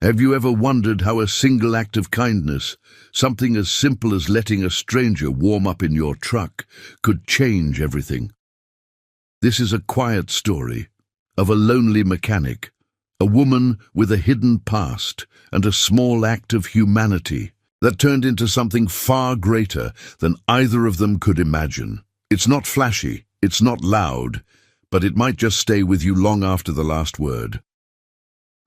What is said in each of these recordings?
Have you ever wondered how a single act of kindness, something as simple as letting a stranger warm up in your truck, could change everything? This is a quiet story of a lonely mechanic, a woman with a hidden past and a small act of humanity that turned into something far greater than either of them could imagine. It's not flashy, it's not loud, but it might just stay with you long after the last word.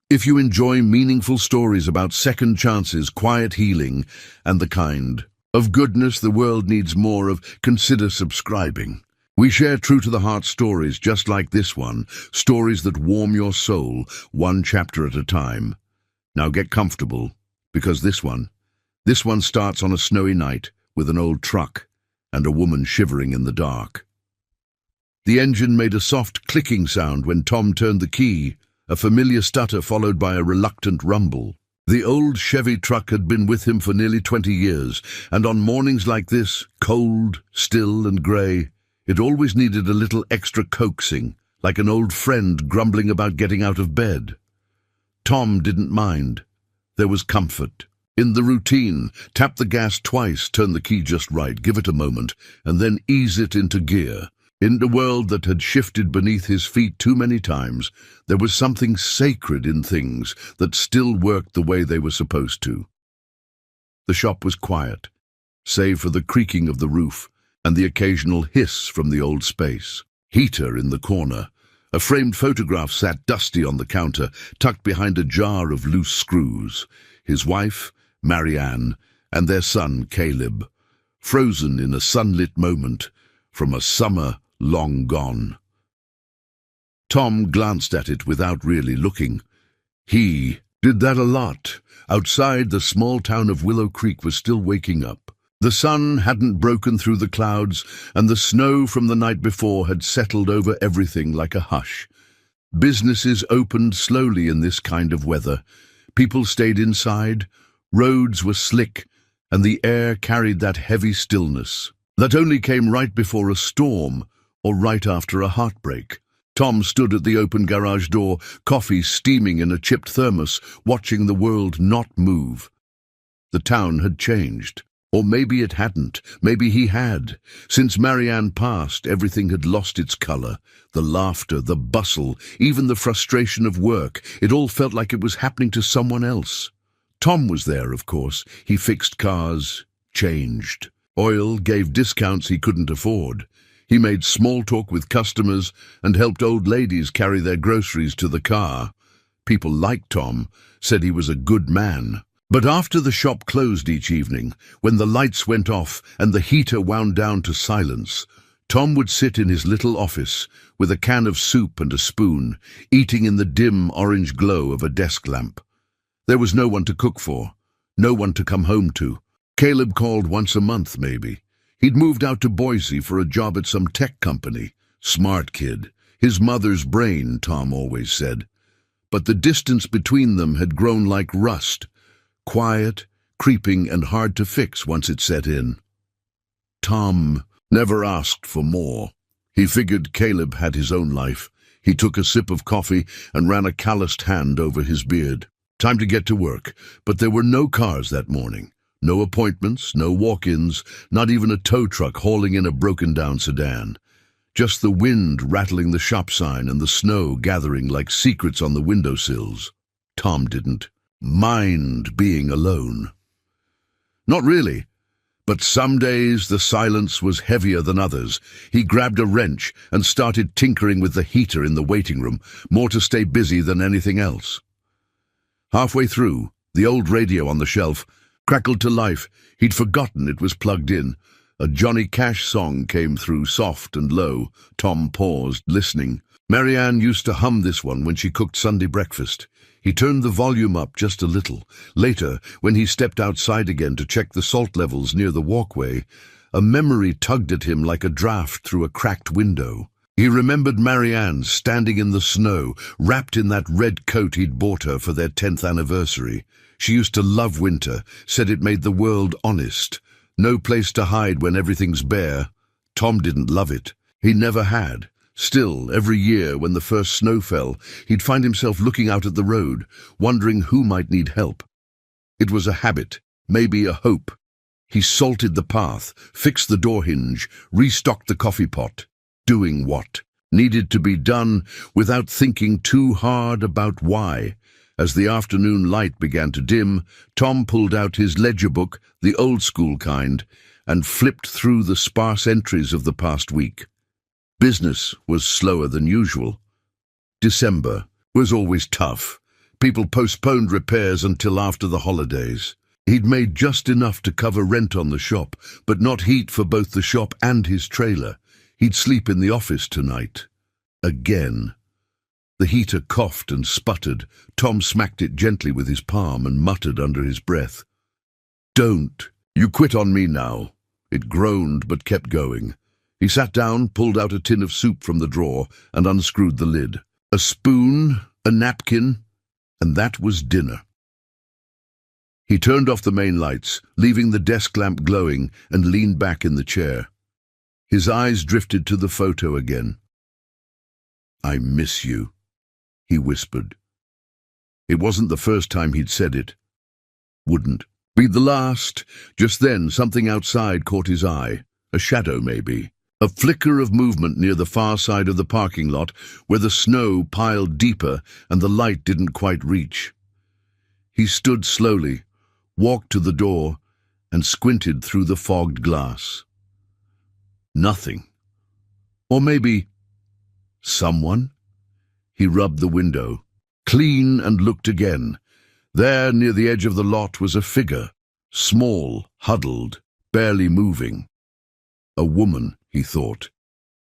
If you enjoy meaningful stories about second chances, quiet healing, and the kind of goodness the world needs more of, consider subscribing. We share true-to-the-heart stories just like this one, stories that warm your soul, one chapter at a time. Now get comfortable, because this one starts on a snowy night with an old truck and a woman shivering in the dark. The engine made a soft clicking sound when Tom turned the key, a familiar stutter followed by a reluctant rumble. The old Chevy truck had been with him for nearly 20 years, and on mornings like this, cold, still and grey, it always needed a little extra coaxing, like an old friend grumbling about getting out of bed. Tom didn't mind. There was comfort in the routine. Tap the gas twice, turn the key just right, give it a moment, and then ease it into gear. In the world that had shifted beneath his feet too many times, there was something sacred in things that still worked the way they were supposed to. The shop was quiet, save for the creaking of the roof and the occasional hiss from the old space. Heater in the corner. A framed photograph sat dusty on the counter, tucked behind a jar of loose screws. His wife, Marianne, and their son, Caleb, frozen in a sunlit moment from a summer long gone. Tom glanced at it without really looking. He did that a lot. Outside, the small town of Willow Creek was still waking up. The sun hadn't broken through the clouds, and the snow from the night before had settled over everything like a hush. Businesses opened slowly in this kind of weather. People stayed inside, roads were slick, and the air carried that heavy stillness that only came right before a storm or right after a heartbreak. Tom stood at the open garage door, coffee steaming in a chipped thermos, watching the world not move. The town had changed. Or maybe it hadn't. Maybe he had. Since Marianne passed, everything had lost its color. The laughter, the bustle, even the frustration of work. It all felt like it was happening to someone else. Tom was there, of course. He fixed cars, changed. Oil, gave discounts he couldn't afford. He made small talk with customers and helped old ladies carry their groceries to the car. People liked Tom, said he was a good man. But after the shop closed each evening, when the lights went off and the heater wound down to silence, Tom would sit in his little office with a can of soup and a spoon, eating in the dim orange glow of a desk lamp. There was no one to cook for, no one to come home to. Caleb called once a month, maybe. He'd moved out to Boise for a job at some tech company. Smart kid. His mother's brain, Tom always said. But the distance between them had grown like rust. Quiet, creeping, and hard to fix once it set in. Tom never asked for more. He figured Caleb had his own life. He took a sip of coffee and ran a calloused hand over his beard. Time to get to work, but there were no cars that morning. No appointments, no walk-ins, not even a tow truck hauling in a broken-down sedan. Just the wind rattling the shop sign and the snow gathering like secrets on the windowsills. Tom didn't mind being alone. Not really, but some days the silence was heavier than others. He grabbed a wrench and started tinkering with the heater in the waiting room, more to stay busy than anything else. Halfway through, the old radio on the shelf crackled to life. He'd forgotten it was plugged in. A Johnny Cash song came through, soft and low. Tom paused, listening. Marianne used to hum this one when she cooked Sunday breakfast. He turned the volume up just a little. Later, when he stepped outside again to check the salt levels near the walkway, a memory tugged at him like a draft through a cracked window. He remembered Marianne standing in the snow, wrapped in that red coat he'd bought her for their 10th anniversary. She used to love winter, said it made the world honest. No place to hide when everything's bare. Tom didn't love it. He never had. Still, every year when the first snow fell, he'd find himself looking out at the road, wondering who might need help. It was a habit, maybe a hope. He salted the path, fixed the door hinge, restocked the coffee pot, doing what needed to be done without thinking too hard about why. As the afternoon light began to dim, Tom pulled out his ledger book, the old-school kind, and flipped through the sparse entries of the past week. Business was slower than usual. December was always tough. People postponed repairs until after the holidays. He'd made just enough to cover rent on the shop, but not heat for both the shop and his trailer. He'd sleep in the office tonight. Again. The heater coughed and sputtered. Tom smacked it gently with his palm and muttered under his breath, "Don't. You quit on me now." It groaned but kept going. He sat down, pulled out a tin of soup from the drawer, and unscrewed the lid. A spoon, a napkin, and that was dinner. He turned off the main lights, leaving the desk lamp glowing, and leaned back in the chair. His eyes drifted to the photo again. "I miss you," he whispered. It wasn't the first time he'd said it. Wouldn't be the last. Just then, something outside caught his eye. A shadow, maybe. A flicker of movement near the far side of the parking lot, where the snow piled deeper and the light didn't quite reach. He stood slowly, walked to the door, and squinted through the fogged glass. Nothing. Or maybe someone? He rubbed the window, clean, and looked again. There, near the edge of the lot, was a figure, small, huddled, barely moving. A woman, he thought,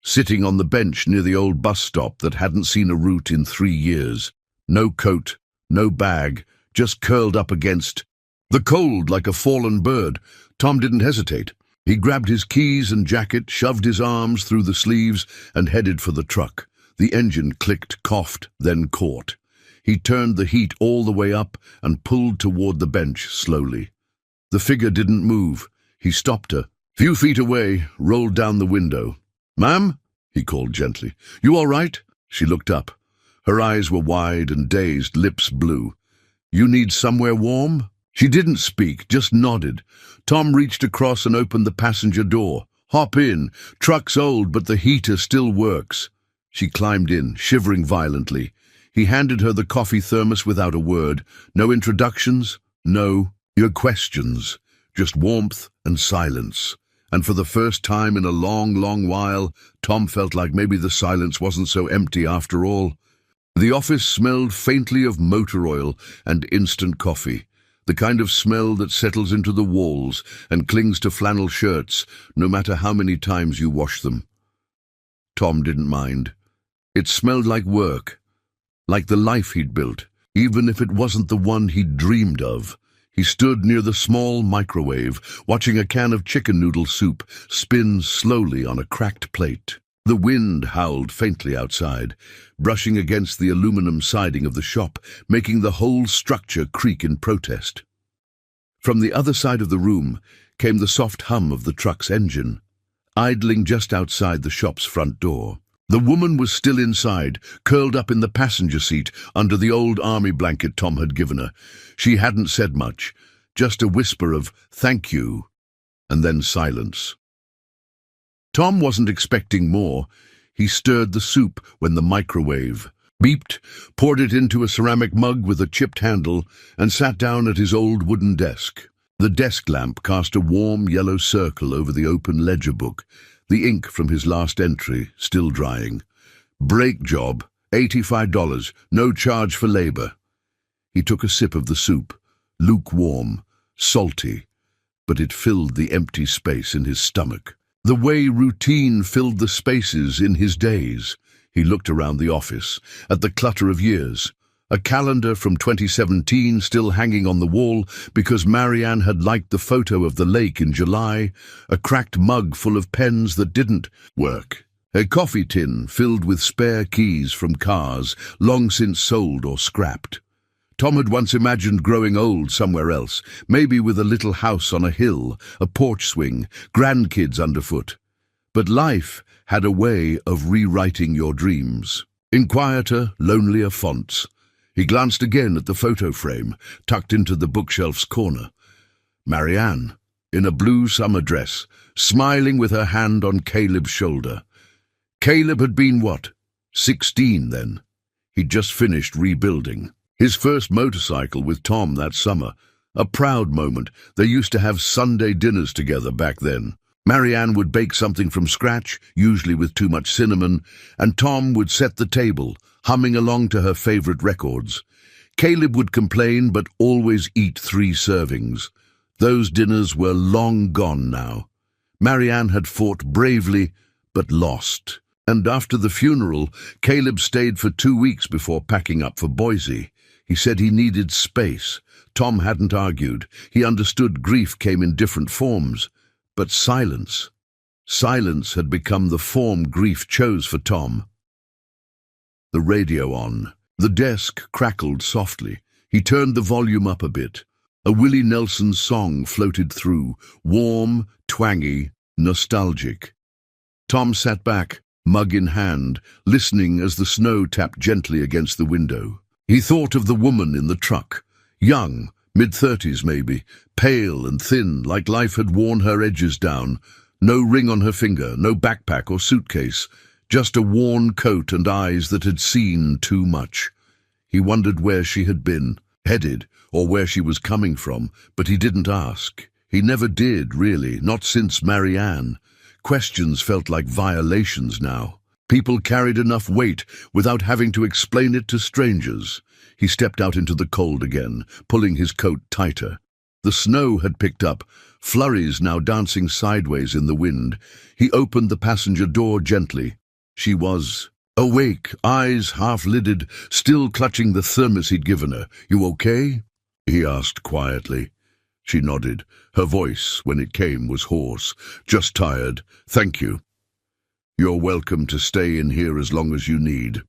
sitting on the bench near the old bus stop that hadn't seen a route in 3 years. No coat, no bag, just curled up against the cold like a fallen bird. Tom didn't hesitate. He grabbed his keys and jacket, shoved his arms through the sleeves, and headed for the truck. The engine clicked, coughed, then caught. He turned the heat all the way up and pulled toward the bench slowly. The figure didn't move. He stopped her. Few feet away, rolled down the window. "Ma'am?" he called gently. "You all right?" She looked up. Her eyes were wide and dazed, lips blue. "You need somewhere warm?" She didn't speak, just nodded. Tom reached across and opened the passenger door. "Hop in. Truck's old, but the heater still works." She climbed in, shivering violently. He handed her the coffee thermos without a word. No introductions, no questions, just warmth and silence. And for the first time in a long, long while, Tom felt like maybe the silence wasn't so empty after all. The office smelled faintly of motor oil and instant coffee, the kind of smell that settles into the walls and clings to flannel shirts, no matter how many times you wash them. Tom didn't mind. It smelled like work, like the life he'd built, even if it wasn't the one he'd dreamed of. He stood near the small microwave, watching a can of chicken noodle soup spin slowly on a cracked plate. The wind howled faintly outside, brushing against the aluminum siding of the shop, making the whole structure creak in protest. From the other side of the room came the soft hum of the truck's engine, idling just outside the shop's front door. The woman was still inside, curled up in the passenger seat under the old army blanket Tom had given her. She hadn't said much, just a whisper of "thank you," and then silence. Tom wasn't expecting more. He stirred the soup when the microwave beeped, poured it into a ceramic mug with a chipped handle, and sat down at his old wooden desk. The desk lamp cast a warm yellow circle over the open ledger book, the ink from his last entry still drying. "Brake job, $85, no charge for labor." He took a sip of the soup, lukewarm, salty, but it filled the empty space in his stomach. The way routine filled the spaces in his days. He looked around the office, at the clutter of years. A calendar from 2017 still hanging on the wall because Marianne had liked the photo of the lake in July, a cracked mug full of pens that didn't work, a coffee tin filled with spare keys from cars long since sold or scrapped. Tom had once imagined growing old somewhere else, maybe with a little house on a hill, a porch swing, grandkids underfoot. But life had a way of rewriting your dreams. In quieter, lonelier fonts, he glanced again at the photo frame, tucked into the bookshelf's corner. Marianne, in a blue summer dress, smiling with her hand on Caleb's shoulder. Caleb had been, 16 then? He'd just finished rebuilding. His first motorcycle with Tom that summer. A proud moment. They used to have Sunday dinners together back then. Marianne would bake something from scratch, usually with too much cinnamon, and Tom would set the table, humming along to her favorite records. Caleb would complain, but always eat 3 servings. Those dinners were long gone now. Marianne had fought bravely, but lost. And after the funeral, Caleb stayed for 2 weeks before packing up for Boise. He said he needed space. Tom hadn't argued. He understood grief came in different forms. But silence. Silence had become the form grief chose for Tom. The radio on. The desk crackled softly. He turned the volume up a bit. A Willie Nelson song floated through, warm, twangy, nostalgic. Tom sat back, mug in hand, listening as the snow tapped gently against the window. He thought of the woman in the truck, young, mid-30s maybe, pale and thin, like life had worn her edges down. No ring on her finger, no backpack or suitcase, just a worn coat and eyes that had seen too much. He wondered where she had been, headed, or where she was coming from, but he didn't ask. He never did, really, not since Marianne. Questions felt like violations now. People carried enough weight without having to explain it to strangers. He stepped out into the cold again, pulling his coat tighter. The snow had picked up, flurries now dancing sideways in the wind. He opened the passenger door gently. She was awake, eyes half-lidded, still clutching the thermos he'd given her. "You okay?" he asked quietly. She nodded. Her voice, when it came, was hoarse. "Just tired. Thank you." "You're welcome to stay in here as long as you need.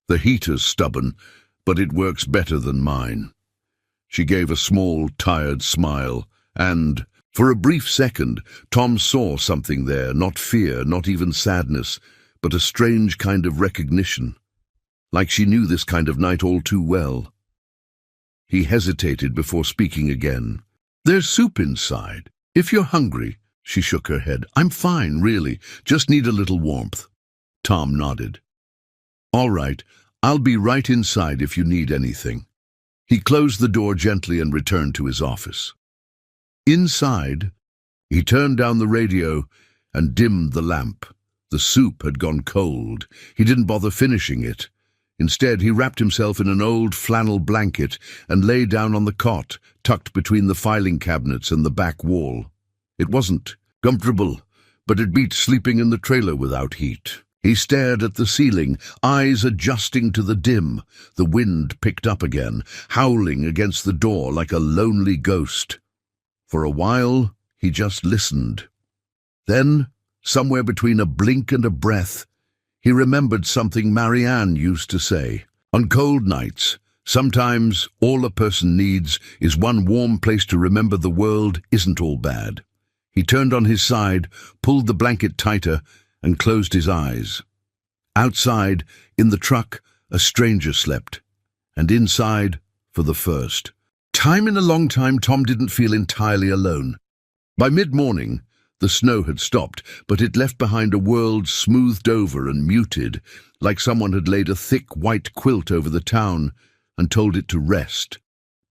The heater's stubborn, but it works better than mine." She gave a small, tired smile, and, for a brief second, Tom saw something there, not fear, not even sadness, but a strange kind of recognition, like she knew this kind of night all too well. He hesitated before speaking again. "There's soup inside. If you're hungry." She shook her head. "I'm fine, really. Just need a little warmth." Tom nodded. "All right, I'll be right inside if you need anything." He closed the door gently and returned to his office. Inside, he turned down the radio and dimmed the lamp. The soup had gone cold. He didn't bother finishing it. Instead, he wrapped himself in an old flannel blanket and lay down on the cot, tucked between the filing cabinets and the back wall. It wasn't comfortable, but it beat sleeping in the trailer without heat. He stared at the ceiling, eyes adjusting to the dim. The wind picked up again, howling against the door like a lonely ghost. For a while, he just listened. Then, somewhere between a blink and a breath, he remembered something Marianne used to say. On cold nights, sometimes all a person needs is one warm place to remember the world isn't all bad. He turned on his side, pulled the blanket tighter, and closed his eyes. Outside, in the truck, a stranger slept. And inside, for the first time in a long time, Tom didn't feel entirely alone. By mid-morning, the snow had stopped, but it left behind a world smoothed over and muted, like someone had laid a thick white quilt over the town and told it to rest.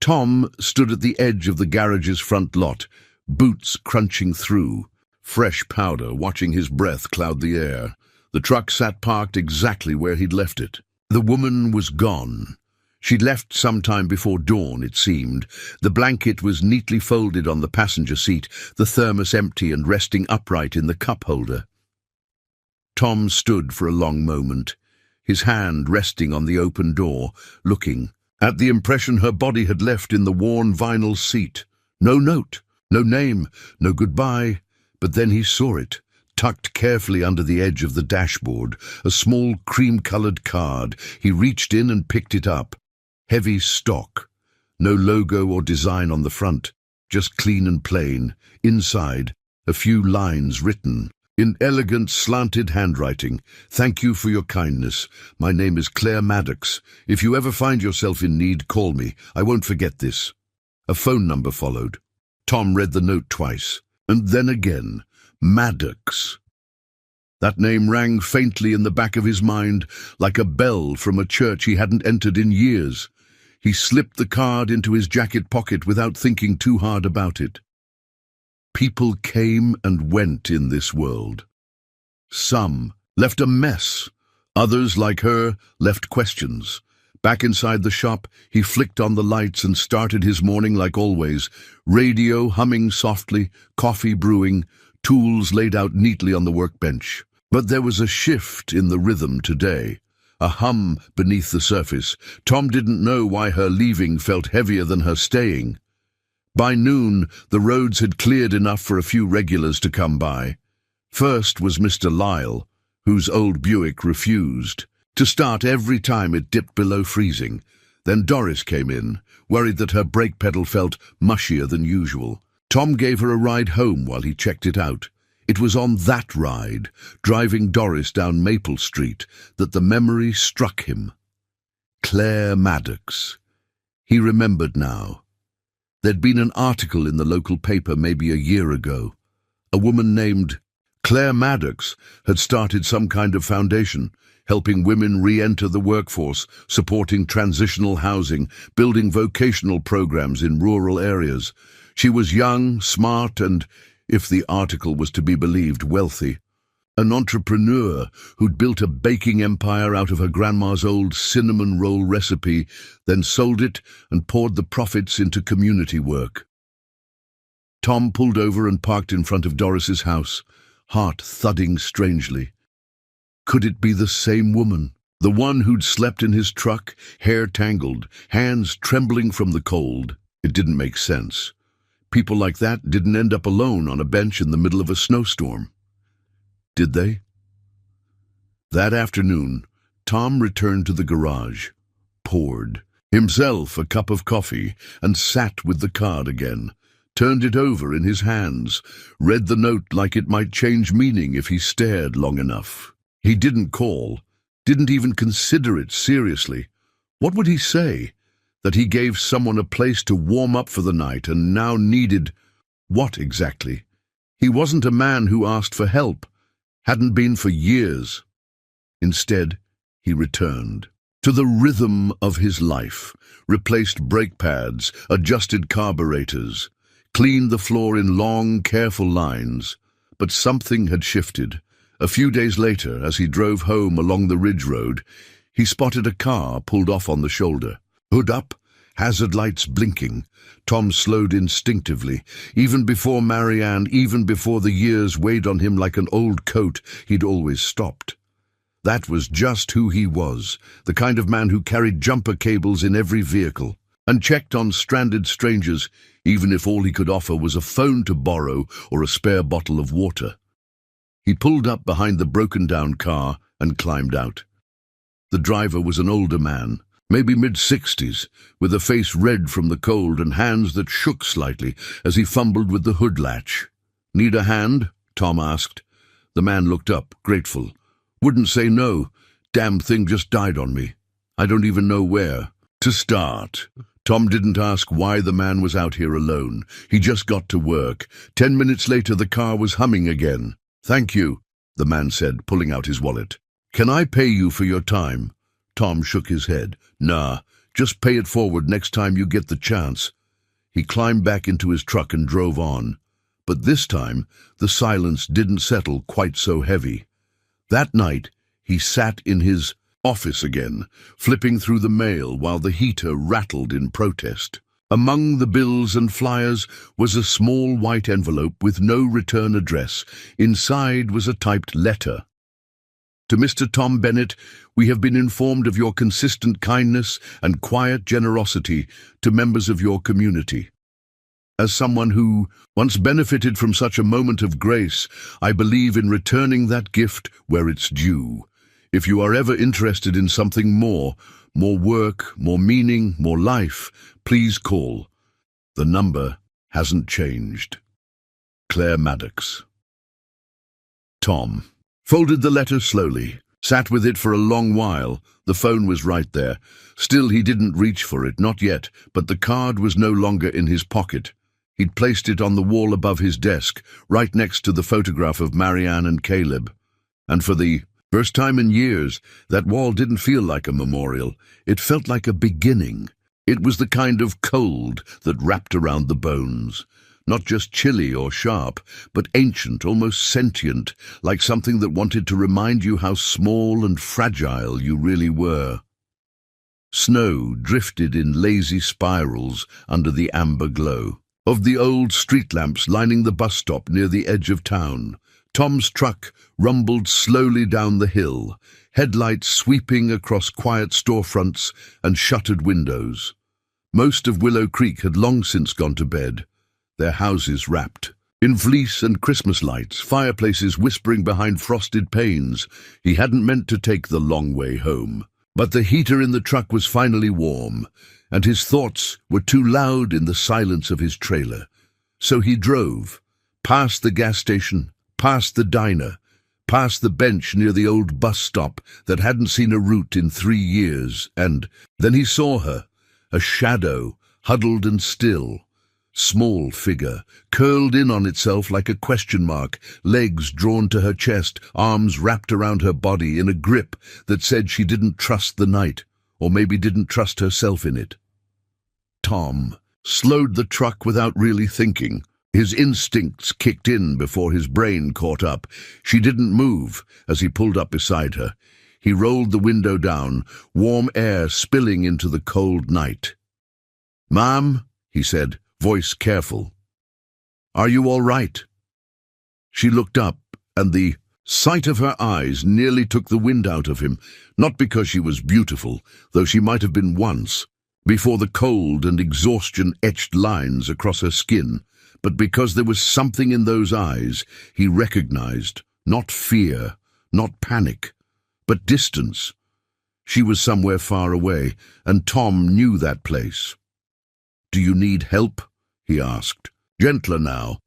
Tom stood at the edge of the garage's front lot, boots crunching through, fresh powder watching his breath cloud the air. The truck sat parked exactly where he'd left it. The woman was gone. She'd left sometime before dawn, it seemed. The blanket was neatly folded on the passenger seat, the thermos empty and resting upright in the cup holder. Tom stood for a long moment, his hand resting on the open door, looking at the impression her body had left in the worn vinyl seat. No note, no name, no goodbye, but then he saw it, tucked carefully under the edge of the dashboard, a small cream-colored card. He reached in and picked it up. Heavy stock, no logo or design on the front, just clean and plain. Inside, a few lines written. In elegant, slanted handwriting. "Thank you for your kindness. My name is Claire Maddox. If you ever find yourself in need, call me. I won't forget this." A phone number followed. Tom read the note twice, and then again. Maddox. That name rang faintly in the back of his mind, like a bell from a church he hadn't entered in years. He slipped the card into his jacket pocket without thinking too hard about it. People came and went in this world. Some left a mess. Others, like her, left questions. Back inside the shop, he flicked on the lights and started his morning like always. Radio humming softly, coffee brewing, tools laid out neatly on the workbench. But there was a shift in the rhythm today. A hum beneath the surface. Tom didn't know why her leaving felt heavier than her staying. By noon, the roads had cleared enough for a few regulars to come by. First was Mr. Lyle, whose old Buick refused to start every time it dipped below freezing. Then Doris came in, worried that her brake pedal felt mushier than usual. Tom gave her a ride home while he checked it out. It was on that ride, driving Doris down Maple Street, that the memory struck him. Claire Maddox. He remembered now. There'd been an article in the local paper maybe a year ago. A woman named Claire Maddox had started some kind of foundation, helping women re-enter the workforce, supporting transitional housing, building vocational programs in rural areas. She was young, smart, and, if the article was to be believed, wealthy. An entrepreneur who'd built a baking empire out of her grandma's old cinnamon roll recipe, then sold it and poured the profits into community work. Tom pulled over and parked in front of Doris's house, heart thudding strangely. Could it be the same woman? The one who'd slept in his truck, hair tangled, hands trembling from the cold? It didn't make sense. People like that didn't end up alone on a bench in the middle of a snowstorm. Did they? That afternoon, Tom returned to the garage, poured himself a cup of coffee, and sat with the card again, turned it over in his hands, read the note like it might change meaning if he stared long enough. He didn't call, didn't even consider it seriously. What would he say? That he gave someone a place to warm up for the night and now needed what exactly? He wasn't a man who asked for help, hadn't been for years. Instead, he returned to the rhythm of his life, replaced brake pads, adjusted carburetors, cleaned the floor in long, careful lines. But something had shifted. A few days later, as he drove home along the ridge road, he spotted a car pulled off on the shoulder. Hood up, hazard lights blinking. Tom slowed instinctively. Even before Marianne, even before the years weighed on him like an old coat, he'd always stopped. That was just who he was, the kind of man who carried jumper cables in every vehicle and checked on stranded strangers, even if all he could offer was a phone to borrow or a spare bottle of water. He pulled up behind the broken-down car and climbed out. The driver was an older man, maybe mid-60s, with a face red from the cold and hands that shook slightly as he fumbled with the hood latch. "Need a hand?" Tom asked. The man looked up, grateful. "Wouldn't say no. Damn thing just died on me. I don't even know where to start." Tom didn't ask why the man was out here alone. He just got to work. 10 minutes later, the car was humming again. "Thank you," the man said, pulling out his wallet. "Can I pay you for your time?" Tom shook his head. "Nah, just pay it forward next time you get the chance." He climbed back into his truck and drove on. But this time, the silence didn't settle quite so heavy. That night, he sat in his office again, flipping through the mail while the heater rattled in protest. Among the bills and flyers was a small white envelope with no return address. Inside was a typed letter. "To Mr. Tom Bennett, we have been informed of your consistent kindness and quiet generosity to members of your community. As someone who once benefited from such a moment of grace, I believe in returning that gift where it's due. If you are ever interested in something more work, more meaning, more life, please call. The number hasn't changed. Claire Maddox." Tom folded the letter slowly, sat with it for a long while. The phone was right there. Still, he didn't reach for it, not yet, but the card was no longer in his pocket. He'd placed it on the wall above his desk, right next to the photograph of Marianne and Caleb. And for the first time in years, that wall didn't feel like a memorial. It felt like a beginning. It was the kind of cold that wrapped around the bones. Not just chilly or sharp, but ancient, almost sentient, like something that wanted to remind you how small and fragile you really were. Snow drifted in lazy spirals under the amber glow of the old street lamps lining the bus stop near the edge of town. Tom's truck rumbled slowly down the hill, headlights sweeping across quiet storefronts and shuttered windows. Most of Willow Creek had long since gone to bed, their houses wrapped in fleece and Christmas lights, fireplaces whispering behind frosted panes. He hadn't meant to take the long way home, but the heater in the truck was finally warm, and his thoughts were too loud in the silence of his trailer. So he drove, past the gas station, past the diner, past the bench near the old bus stop that hadn't seen a route in 3 years, and then he saw her, a shadow, huddled and still. Small figure, curled in on itself like a question mark, legs drawn to her chest, arms wrapped around her body in a grip that said she didn't trust the night, or maybe didn't trust herself in it. Tom slowed the truck without really thinking. His instincts kicked in before his brain caught up. She didn't move as he pulled up beside her. He rolled the window down, warm air spilling into the cold night. "Ma'am," he said, voice careful. "Are you all right?" She looked up, and the sight of her eyes nearly took the wind out of him, not because she was beautiful, though she might have been once, before the cold and exhaustion etched lines across her skin, but because there was something in those eyes he recognized, not fear, not panic, but distance. She was somewhere far away, and Tom knew that place. "Do you need help?" he asked, gentler now.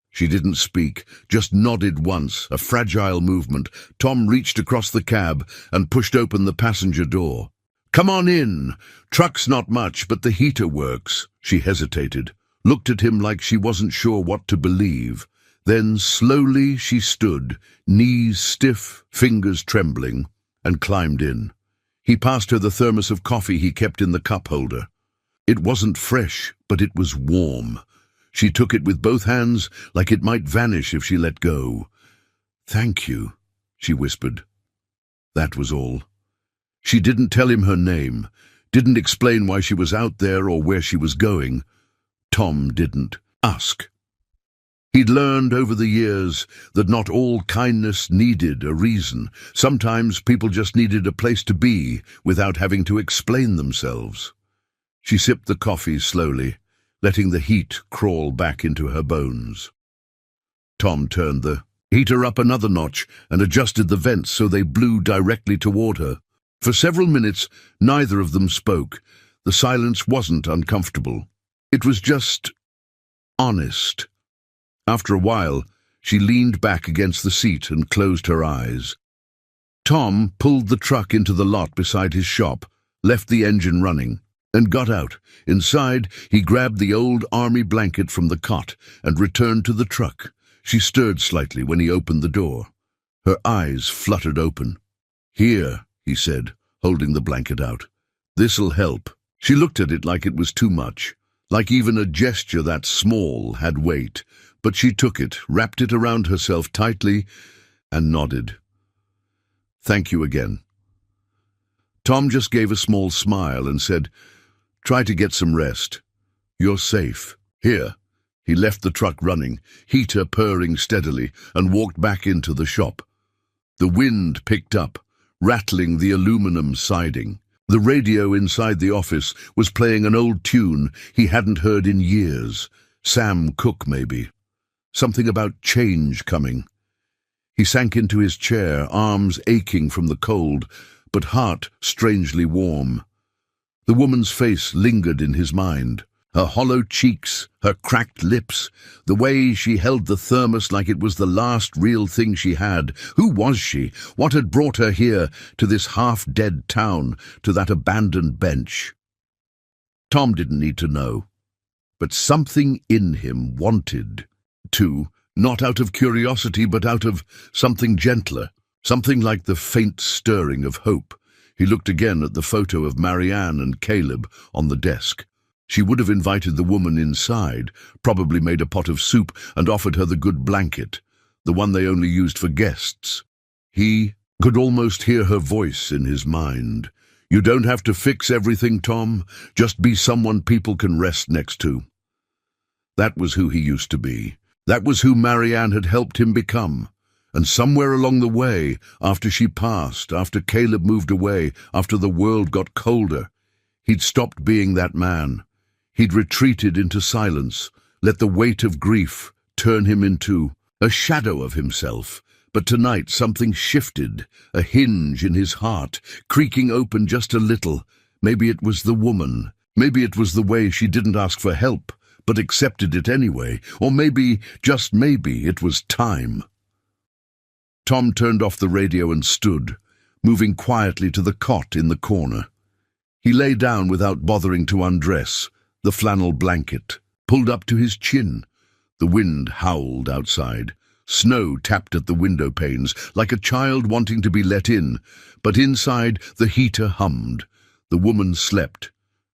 She didn't speak, just nodded once, a fragile movement. Tom reached across the cab and pushed open the passenger door. "Come on in. Truck's not much, but the heater works." She hesitated, looked at him like she wasn't sure what to believe. Then slowly she stood, knees stiff, fingers trembling, and climbed in. He passed her the thermos of coffee he kept in the cup holder. It wasn't fresh, but it was warm. She took it with both hands, like it might vanish if she let go. "Thank you," she whispered. That was all. She didn't tell him her name, didn't explain why she was out there or where she was going. Tom didn't ask. He'd learned over the years that not all kindness needed a reason. Sometimes people just needed a place to be without having to explain themselves. She sipped the coffee slowly, letting the heat crawl back into her bones. Tom turned the heater up another notch and adjusted the vents so they blew directly toward her. For several minutes, neither of them spoke. The silence wasn't uncomfortable. It was just honest. After a while, she leaned back against the seat and closed her eyes. Tom pulled the truck into the lot beside his shop, left the engine running, and got out. Inside, he grabbed the old army blanket from the cot and returned to the truck. She stirred slightly when he opened the door. Her eyes fluttered open. "Here," he said, holding the blanket out. "This'll help." She looked at it like it was too much, like even a gesture that small had weight, but she took it, wrapped it around herself tightly, and nodded. "Thank you again." Tom just gave a small smile and said, "Try to get some rest. You're safe. Here." He left the truck running, heater purring steadily, and walked back into the shop. The wind picked up, rattling the aluminum siding. The radio inside the office was playing an old tune he hadn't heard in years. Sam Cooke, maybe. Something about change coming. He sank into his chair, arms aching from the cold, but heart strangely warm. The woman's face lingered in his mind. Her hollow cheeks, her cracked lips, the way she held the thermos like it was the last real thing she had. Who was she? What had brought her here, to this half-dead town, to that abandoned bench? Tom didn't need to know, but something in him wanted to, not out of curiosity but out of something gentler, something like the faint stirring of hope. He looked again at the photo of Marianne and Caleb on the desk. She would have invited the woman inside, probably made a pot of soup and offered her the good blanket, the one they only used for guests. He could almost hear her voice in his mind. "You don't have to fix everything, Tom. Just be someone people can rest next to." That was who he used to be. That was who Marianne had helped him become. And somewhere along the way, after she passed, after Caleb moved away, after the world got colder, he'd stopped being that man. He'd retreated into silence, let the weight of grief turn him into a shadow of himself. But tonight something shifted, a hinge in his heart, creaking open just a little. Maybe it was the woman. Maybe it was the way she didn't ask for help, but accepted it anyway. Or maybe, just maybe, it was time. Tom turned off the radio and stood, moving quietly to the cot in the corner. He lay down without bothering to undress, the flannel blanket pulled up to his chin. The wind howled outside. Snow tapped at the window panes like a child wanting to be let in, but inside the heater hummed. The woman slept,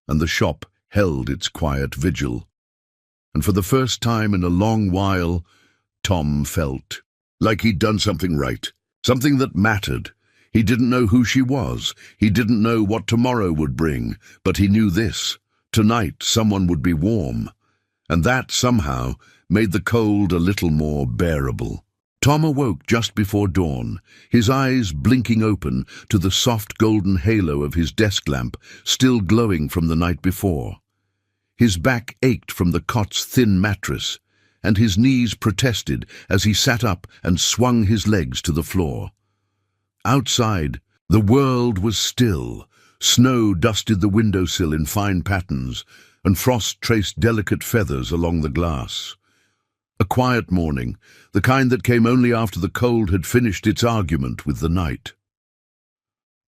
and the shop held its quiet vigil. And for the first time in a long while, Tom felt like he'd done something right, something that mattered. He didn't know who she was. He didn't know what tomorrow would bring, but he knew this. Tonight someone would be warm, and that somehow made the cold a little more bearable. Tom awoke just before dawn, his eyes blinking open to the soft golden halo of his desk lamp still glowing from the night before. His back ached from the cot's thin mattress, and his knees protested as he sat up and swung his legs to the floor. Outside, the world was still. Snow dusted the windowsill in fine patterns, and frost traced delicate feathers along the glass. A quiet morning, the kind that came only after the cold had finished its argument with the night.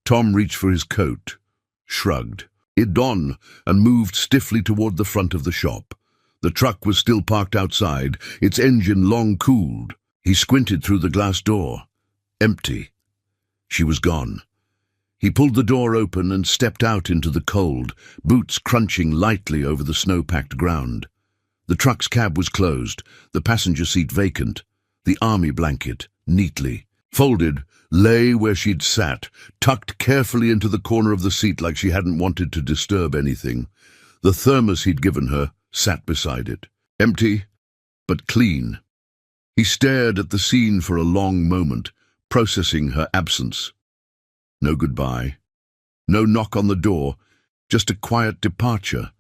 Tom reached for his coat, shrugged it on, and moved stiffly toward the front of the shop. The truck was still parked outside, its engine long cooled. He squinted through the glass door. Empty. She was gone. He pulled the door open and stepped out into the cold, boots crunching lightly over the snow-packed ground. The truck's cab was closed, the passenger seat vacant. The army blanket, neatly folded, lay where she'd sat, tucked carefully into the corner of the seat like she hadn't wanted to disturb anything. The thermos he'd given her sat beside it, empty but clean. He stared at the scene for a long moment, processing her absence. No goodbye, no knock on the door, just a quiet departure,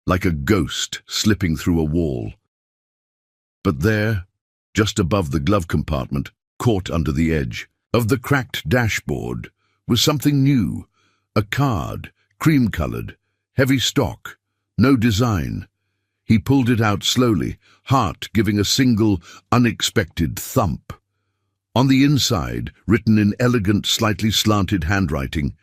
like a ghost slipping through a wall. But there, just above the glove compartment, caught under the edge of the cracked dashboard, was something new, a card, cream-colored, heavy stock, no design. He pulled it out slowly, heart giving a single, unexpected thump. On the inside, written in elegant, slightly slanted handwriting,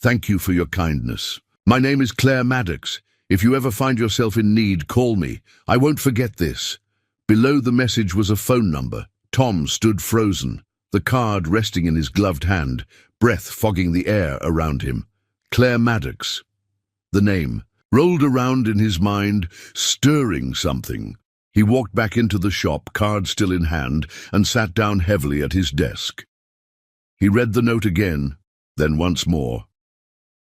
"Thank you for your kindness. My name is Claire Maddox. If you ever find yourself in need, call me. I won't forget this." Below the message was a phone number. Tom stood frozen, the card resting in his gloved hand, breath fogging the air around him. Claire Maddox. The name rolled around in his mind, stirring something. He walked back into the shop, card still in hand, and sat down heavily at his desk. He read the note again, then once more.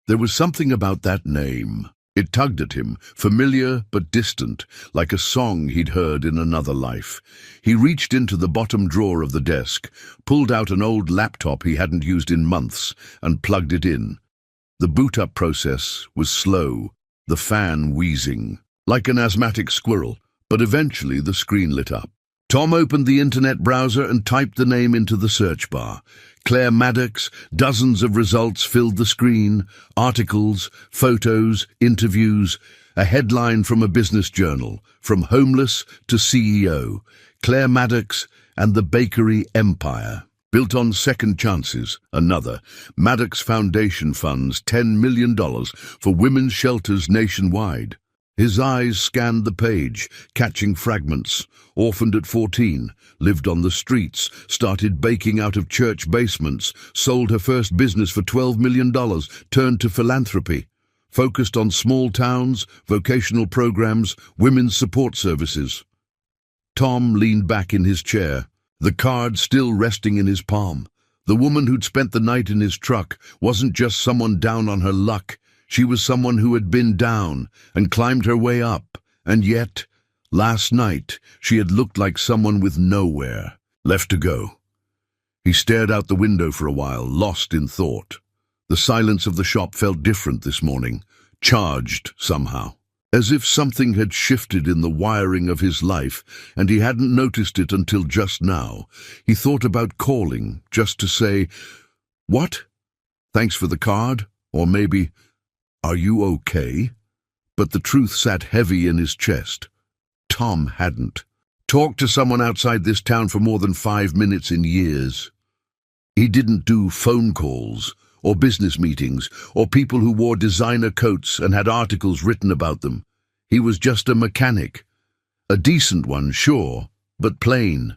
There was something about that name. It tugged at him, familiar but distant, like a song he'd heard in another life. He reached into the bottom drawer of the desk, pulled out an old laptop he hadn't used in months, and plugged it in. The boot-up process was slow, the fan wheezing, like an asthmatic squirrel, but eventually the screen lit up. Tom opened the internet browser and typed the name into the search bar. Claire Maddox. Dozens of results filled the screen. Articles, photos, interviews. A headline from a business journal, from homeless to CEO, Claire Maddox and the bakery empire. Built on second chances. Another, Maddox Foundation funds $10 million for women's shelters nationwide. His eyes scanned the page, catching fragments. Orphaned at 14, lived on the streets, started baking out of church basements, sold her first business for $12 million, turned to philanthropy. Focused on small towns, vocational programs, women's support services. Tom leaned back in his chair, the card still resting in his palm. The woman who'd spent the night in his truck wasn't just someone down on her luck. She was someone who had been down and climbed her way up. And yet, last night, she had looked like someone with nowhere, left to go. He stared out the window for a while, lost in thought. The silence of the shop felt different this morning, charged somehow. As if something had shifted in the wiring of his life, and he hadn't noticed it until just now. He thought about calling, just to say, "What? Thanks for the card?" Or maybe, "Are you okay?" But the truth sat heavy in his chest. Tom hadn't talked to someone outside this town for more than 5 minutes in years. He didn't do phone calls, or business meetings, or people who wore designer coats and had articles written about them. He was just a mechanic. A decent one, sure, but plain.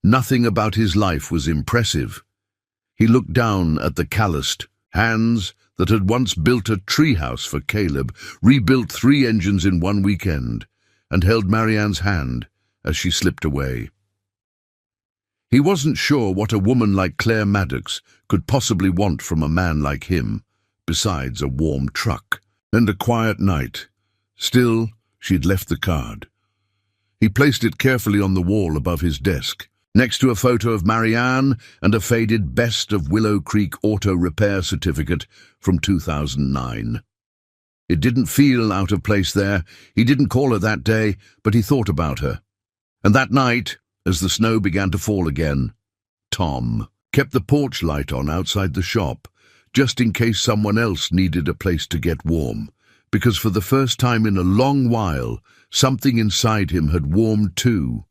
Nothing about his life was impressive. He looked down at the calloused hands that had once built a treehouse for Caleb, rebuilt 3 engines in 1 weekend, and held Marianne's hand as she slipped away. He wasn't sure what a woman like Claire Maddox could possibly want from a man like him, besides a warm truck and a quiet night. Still, she'd left the card. He placed it carefully on the wall above his desk, next to a photo of Marianne and a faded Best of Willow Creek Auto Repair certificate from 2009. It didn't feel out of place there. He didn't call her that day, but he thought about her. And that night, as the snow began to fall again, Tom kept the porch light on outside the shop, just in case someone else needed a place to get warm, because for the first time in a long while, something inside him had warmed too.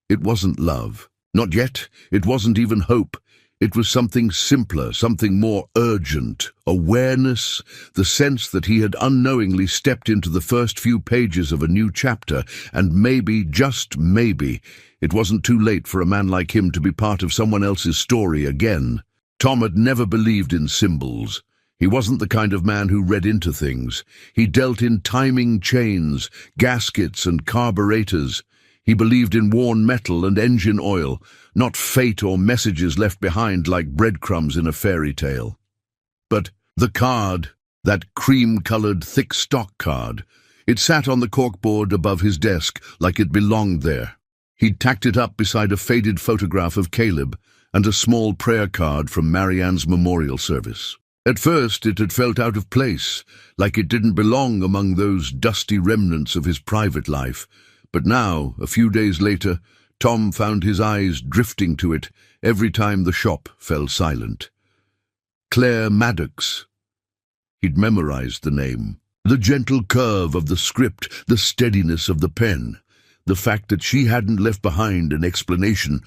It wasn't love. Not yet. It wasn't even hope. It was something simpler, something more urgent. Awareness, the sense that he had unknowingly stepped into the first few pages of a new chapter, and maybe, just maybe, it wasn't too late for a man like him to be part of someone else's story again. Tom had never believed in symbols. He wasn't the kind of man who read into things. He dealt in timing chains, gaskets and carburetors. He believed in worn metal and engine oil, not fate or messages left behind like breadcrumbs in a fairy tale. But the card, that cream-colored thick stock card, it sat on the corkboard above his desk like it belonged there. He'd tacked it up beside a faded photograph of Caleb and a small prayer card from Marianne's memorial service. At first it had felt out of place, like it didn't belong among those dusty remnants of his private life. But now, a few days later, Tom found his eyes drifting to it every time the shop fell silent. Claire Maddox. He'd memorized the name. The gentle curve of the script, the steadiness of the pen. The fact that she hadn't left behind an explanation,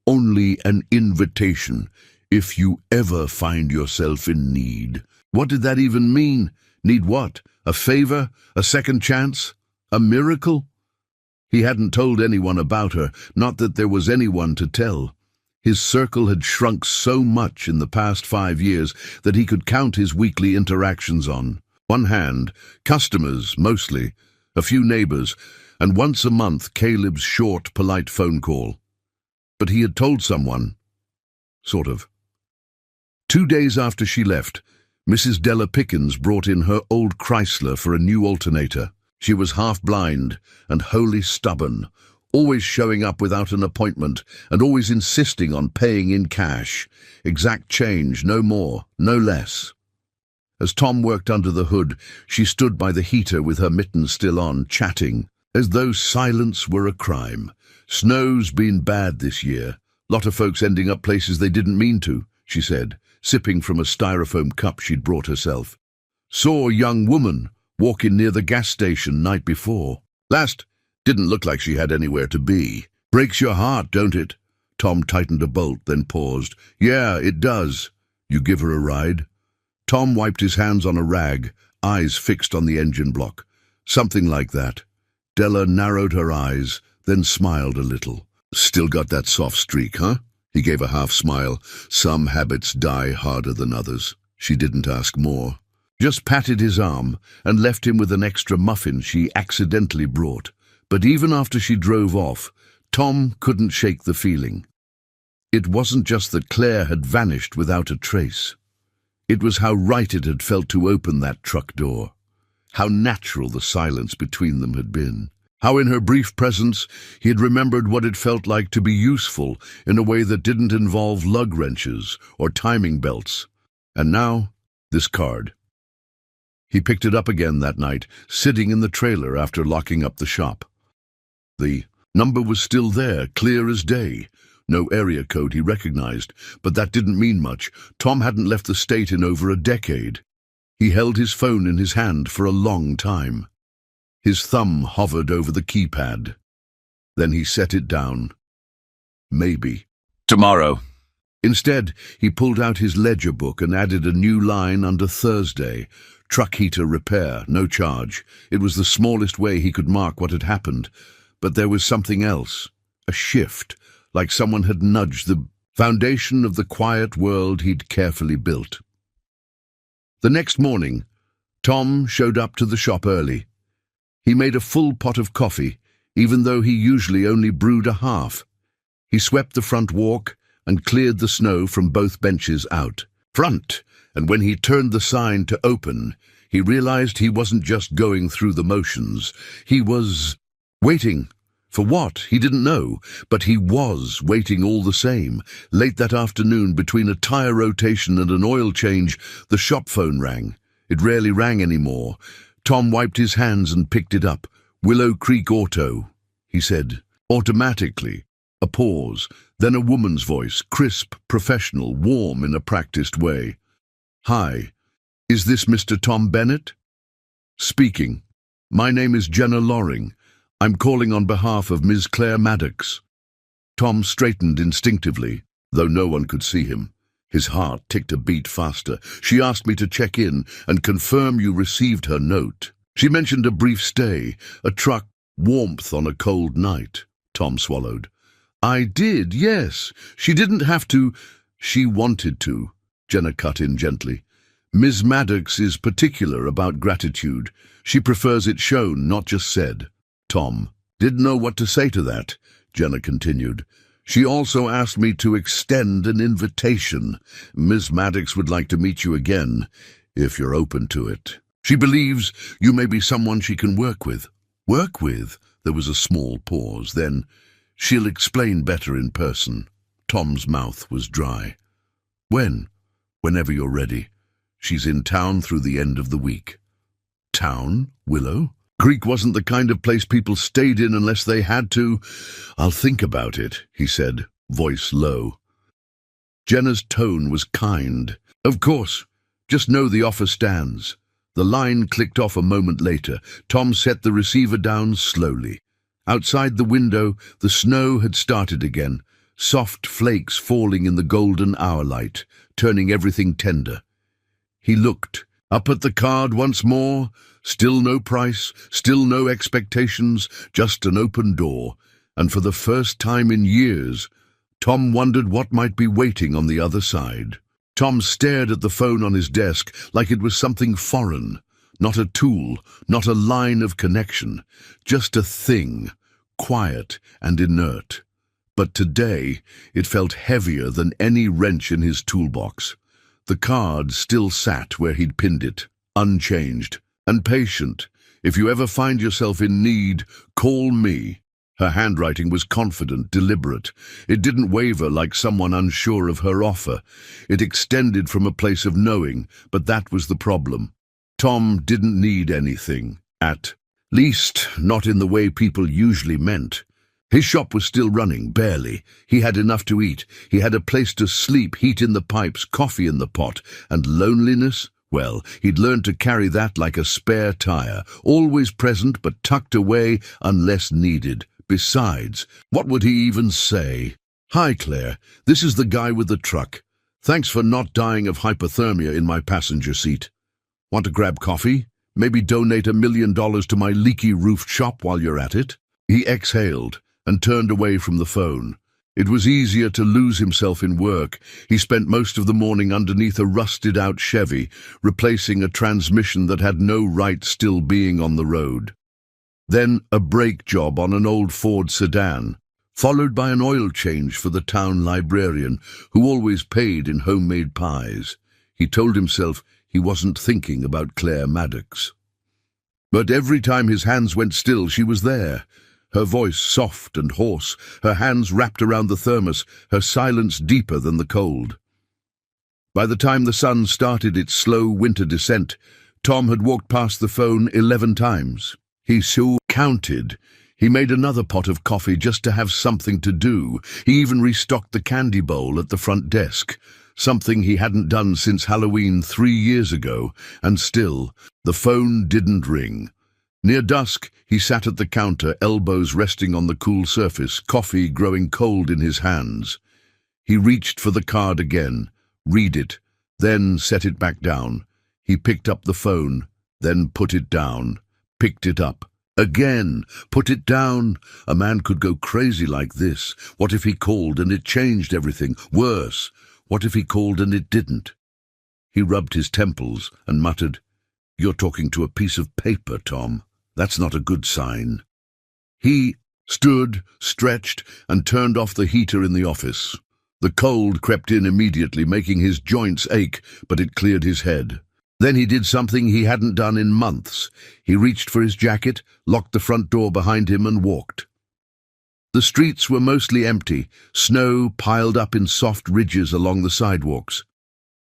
only an invitation. If you ever find yourself in need. What did that even mean? Need what? A favor? A second chance? A miracle? He hadn't told anyone about her, not that there was anyone to tell. His circle had shrunk so much in the past 5 years that he could count his weekly interactions on one hand, customers mostly, a few neighbors, and once a month Caleb's short, polite phone call. But he had told someone. Sort of. 2 days after she left, Mrs. Della Pickens brought in her old Chrysler for a new alternator. She was half-blind and wholly stubborn, always showing up without an appointment and always insisting on paying in cash. Exact change, no more, no less. As Tom worked under the hood, she stood by the heater with her mittens still on, chatting, as though silence were a crime. Snow's been bad this year. Lot of folks ending up places they didn't mean to, she said, sipping from a styrofoam cup she'd brought herself. Saw a young woman walking near the gas station night before. Last didn't look like she had anywhere to be. Breaks your heart, don't it? Tom tightened a bolt, then paused. Yeah, it does. You give her a ride? Tom wiped his hands on a rag, eyes fixed on the engine block. Something like that. Della narrowed her eyes, then smiled a little. Still got that soft streak, huh? He gave a half smile. Some habits die harder than others. She didn't ask more. Just patted his arm and left him with an extra muffin she accidentally brought. But even after she drove off, Tom couldn't shake the feeling. It wasn't just that Claire had vanished without a trace. It was how right it had felt to open that truck door. How natural the silence between them had been. How in her brief presence he had remembered what it felt like to be useful in a way that didn't involve lug wrenches or timing belts. And now, this card. He picked it up again that night, sitting in the trailer after locking up the shop. The number was still there, clear as day. No area code he recognized, but that didn't mean much. Tom hadn't left the state in over a decade. He held his phone in his hand for a long time. His thumb hovered over the keypad. Then he set it down. Maybe. Tomorrow. Instead, he pulled out his ledger book and added a new line under Thursday. Truck heater repair, no charge. It was the smallest way he could mark what had happened. But there was something else. A shift, like someone had nudged the foundation of the quiet world he'd carefully built. The next morning, Tom showed up to the shop early. He made a full pot of coffee, even though he usually only brewed a half. He swept the front walk and cleared the snow from both benches out front, and when he turned the sign to open, he realized he wasn't just going through the motions. He was waiting. For what? He didn't know, but he was waiting all the same. Late that afternoon, between a tire rotation and an oil change, the shop phone rang. It rarely rang anymore. Tom wiped his hands and picked it up. Willow Creek Auto, he said, automatically. A pause, then a woman's voice, crisp, professional, warm in a practiced way. Hi, is this Mr. Tom Bennett? Speaking. My name is Jenna Loring. I'm calling on behalf of Ms. Claire Maddox. Tom straightened instinctively, though no one could see him. His heart ticked a beat faster. She asked me to check in and confirm you received her note. She mentioned a brief stay, a truck, warmth on a cold night. Tom swallowed. I did, yes. She didn't have to. She wanted to, Jenna cut in gently. Ms. Maddox is particular about gratitude. She prefers it shown, not just said. Tom didn't know what to say to that, Jenna continued. She also asked me to extend an invitation. Ms. Maddox would like to meet you again, if you're open to it. She believes you may be someone she can work with. Work with? There was a small pause. Then, she'll explain better in person. Tom's mouth was dry. When? Whenever you're ready. She's in town through the end of the week. Town? Willow? Creek wasn't the kind of place people stayed in unless they had to. I'll think about it, he said, voice low. Jenna's tone was kind. Of course. Just know the offer stands. The line clicked off a moment later. Tom set the receiver down slowly. Outside the window, the snow had started again, soft flakes falling in the golden hour light, turning everything tender. He looked up at the card once more. Still no price, still no expectations, just an open door. And for the first time in years, Tom wondered what might be waiting on the other side. Tom stared at the phone on his desk like it was something foreign, not a tool, not a line of connection, just a thing, quiet and inert. But today, it felt heavier than any wrench in his toolbox. The card still sat where he'd pinned it, unchanged. And patient. If you ever find yourself in need, call me. Her handwriting was confident, deliberate. It didn't waver like someone unsure of her offer. It extended from a place of knowing, but that was the problem. Tom didn't need anything, at least not in the way people usually meant. His shop was still running, barely. He had enough to eat. He had a place to sleep, heat in the pipes, coffee in the pot, and loneliness? Well, he'd learned to carry that like a spare tire, always present but tucked away unless needed. Besides, what would he even say? "Hi, Claire. This is the guy with the truck. Thanks for not dying of hypothermia in my passenger seat. Want to grab coffee? Maybe donate $1 million to my leaky roofed shop while you're at it?" He exhaled and turned away from the phone. It was easier to lose himself in work. He spent most of the morning underneath a rusted-out Chevy, replacing a transmission that had no right still being on the road. Then a brake job on an old Ford sedan, followed by an oil change for the town librarian, who always paid in homemade pies. He told himself he wasn't thinking about Claire Maddox. But every time his hands went still, she was there. Her voice soft and hoarse, her hands wrapped around the thermos, her silence deeper than the cold. By the time the sun started its slow winter descent, Tom had walked past the phone 11 times. He so counted. He made another pot of coffee just to have something to do. He even restocked the candy bowl at the front desk, something he hadn't done since Halloween 3 years ago, and still, the phone didn't ring. Near dusk, he sat at the counter, elbows resting on the cool surface, coffee growing cold in his hands. He reached for the card again, read it, then set it back down. He picked up the phone, then put it down, picked it up. Again, put it down. A man could go crazy like this. What if he called and it changed everything? Worse, what if he called and it didn't? He rubbed his temples and muttered, "You're talking to a piece of paper, Tom. That's not a good sign." He stood, stretched, and turned off the heater in the office. The cold crept in immediately, making his joints ache, but it cleared his head. Then he did something he hadn't done in months. He reached for his jacket, locked the front door behind him, and walked. The streets were mostly empty, snow piled up in soft ridges along the sidewalks.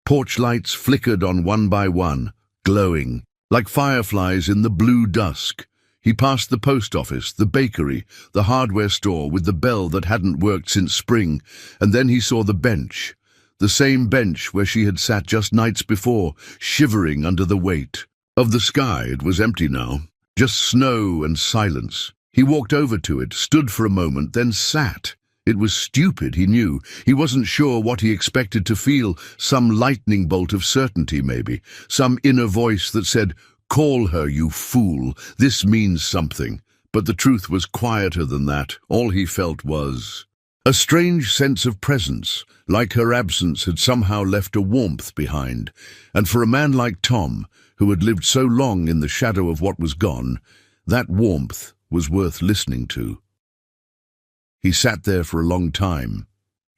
Porch lights flickered on one by one, glowing, like fireflies in the blue dusk. He passed the post office, the bakery, the hardware store with the bell that hadn't worked since spring, and then he saw the bench. The same bench where she had sat just nights before, shivering under the weight. Of the sky, it was empty now, just snow and silence. He walked over to it, stood for a moment, then sat. It was stupid, he knew. He wasn't sure what he expected to feel, some lightning bolt of certainty maybe, some inner voice that said, "Call her, you fool, this means something." But the truth was quieter than that. All he felt was a strange sense of presence, like her absence had somehow left a warmth behind. And for a man like Tom, who had lived so long in the shadow of what was gone, that warmth was worth listening to. He sat there for a long time,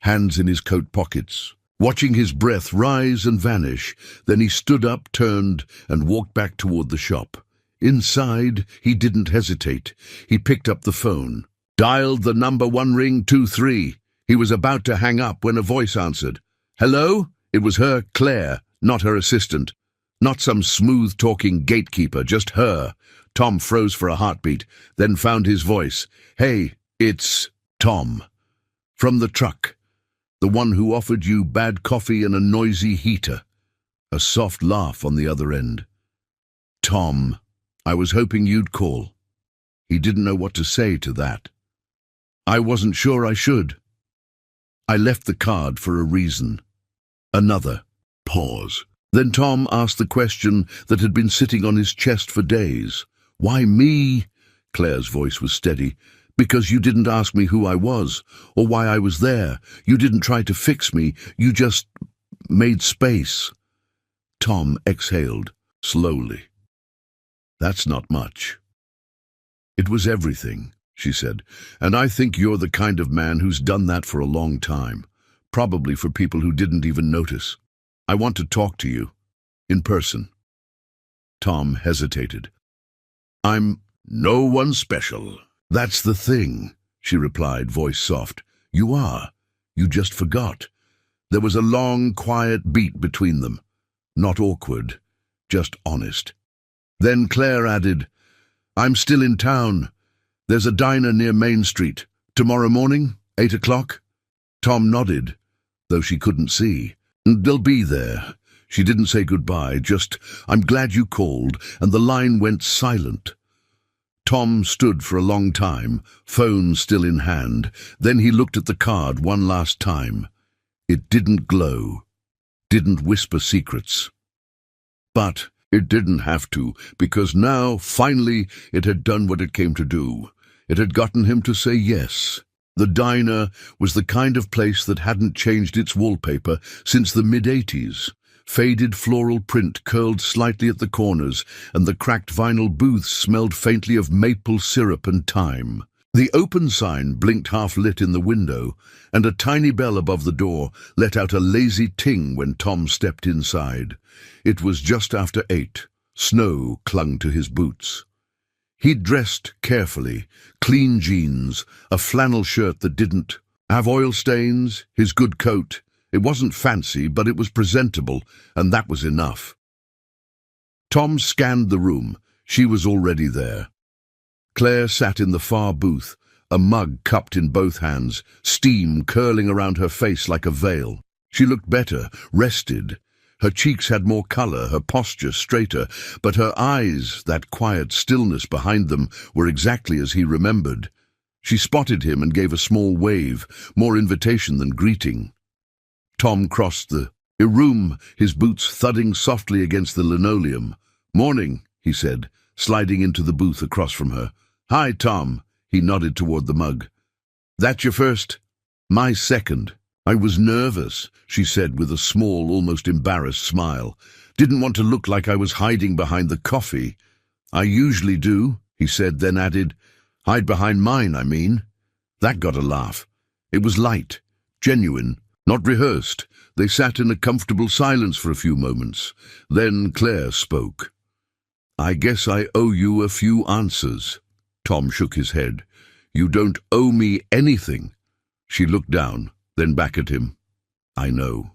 hands in his coat pockets, watching his breath rise and vanish. Then he stood up, turned, and walked back toward the shop. Inside, he didn't hesitate. He picked up the phone, dialed the number 1 ring 23. He was about to hang up when a voice answered. "Hello?" It was her, Claire, not her assistant. Not some smooth-talking gatekeeper, just her. Tom froze for a heartbeat, then found his voice. "Hey, it's Tom. From the truck. The one who offered you bad coffee and a noisy heater." A soft laugh on the other end. "Tom, I was hoping you'd call." He didn't know what to say to that. "I wasn't sure I should. I left the card for a reason." Another pause. Then Tom asked the question that had been sitting on his chest for days. "Why me?" Claire's voice was steady. "Because you didn't ask me who I was, or why I was there. You didn't try to fix me. You just made space." Tom exhaled, slowly. "That's not much." "It was everything," she said, "and I think you're the kind of man who's done that for a long time, probably for people who didn't even notice. I want to talk to you, in person." Tom hesitated. "I'm no one special." "That's the thing," she replied, voice soft. "You are. You just forgot." There was a long, quiet beat between them. Not awkward, just honest. Then Claire added, "I'm still in town. There's a diner near Main Street. Tomorrow morning, 8 o'clock? Tom nodded, though she couldn't see. "They'll be there." She didn't say goodbye, just, "I'm glad you called," and the line went silent. Tom stood for a long time, phone still in hand. Then he looked at the card one last time. It didn't glow, didn't whisper secrets. But it didn't have to, because now, finally, it had done what it came to do. It had gotten him to say yes. The diner was the kind of place that hadn't changed its wallpaper since the mid-'80s. Faded floral print curled slightly at the corners, and the cracked vinyl booths smelled faintly of maple syrup and thyme. The open sign blinked half-lit in the window, and a tiny bell above the door let out a lazy ting when Tom stepped inside. It was just after 8. Snow clung to his boots. He'd dressed carefully, clean jeans, a flannel shirt that didn't have oil stains, his good coat. It wasn't fancy, but it was presentable, and that was enough. Tom scanned the room. She was already there. Claire sat in the far booth, a mug cupped in both hands, steam curling around her face like a veil. She looked better, rested. Her cheeks had more color, her posture straighter, but her eyes, that quiet stillness behind them, were exactly as he remembered. She spotted him and gave a small wave, more invitation than greeting. Tom crossed the room, his boots thudding softly against the linoleum. "Morning," he said, sliding into the booth across from her. "Hi, Tom." He nodded toward the mug. "That your first?" "My second." "I was nervous," she said with a small, almost embarrassed smile. "Didn't want to look like I was hiding behind the coffee." "I usually do," he said, then added, "Hide behind mine, I mean." That got a laugh. It was light, genuine, not rehearsed. They sat in a comfortable silence for a few moments. Then Claire spoke. "I guess I owe you a few answers." Tom shook his head. "You don't owe me anything." She looked down, then back at him. "I know,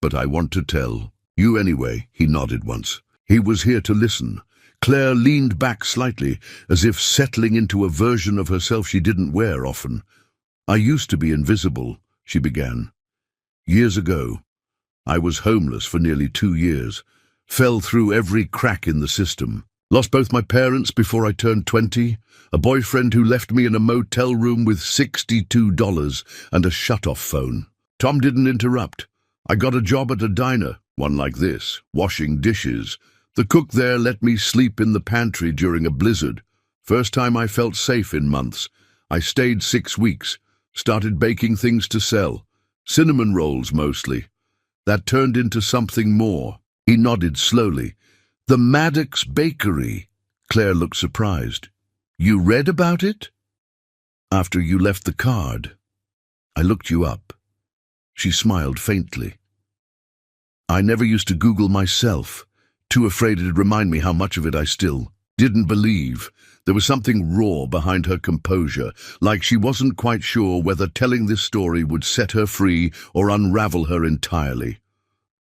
but I want to tell you anyway." He nodded once. He was here to listen. Claire leaned back slightly, as if settling into a version of herself she didn't wear often. "I used to be invisible," she began. "Years ago. I was homeless for nearly 2 years. Fell through every crack in the system. Lost both my parents before I turned 20, a boyfriend who left me in a motel room with $62 and a shut-off phone." Tom didn't interrupt. "I got a job at a diner, one like this, washing dishes. The cook there let me sleep in the pantry during a blizzard. First time I felt safe in months. I stayed 6 weeks, started baking things to sell. Cinnamon rolls mostly. That turned into something more." He nodded slowly. "The Maddox Bakery." Claire looked surprised. "You read about it?" "After you left the card. I looked you up." She smiled faintly. "I never used to Google myself, too afraid it'd remind me how much of it I still didn't believe." There was something raw behind her composure, like she wasn't quite sure whether telling this story would set her free or unravel her entirely.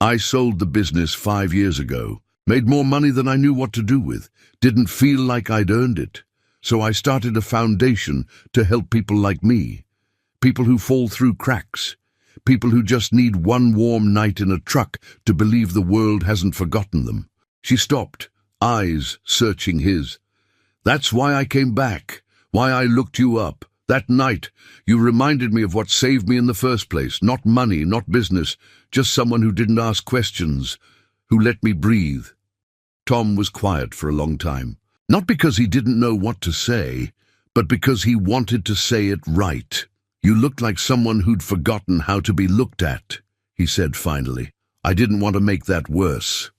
"I sold the business 5 years ago. Made more money than I knew what to do with. Didn't feel like I'd earned it. So I started a foundation to help people like me. People who fall through cracks. People who just need one warm night in a truck to believe the world hasn't forgotten them." She stopped, eyes searching his. "That's why I came back, why I looked you up. That night, you reminded me of what saved me in the first place. Not money, not business, just someone who didn't ask questions, who let me breathe." Tom was quiet for a long time. Not because he didn't know what to say, but because he wanted to say it right. "You looked like someone who'd forgotten how to be looked at," he said finally. "I didn't want to make that worse."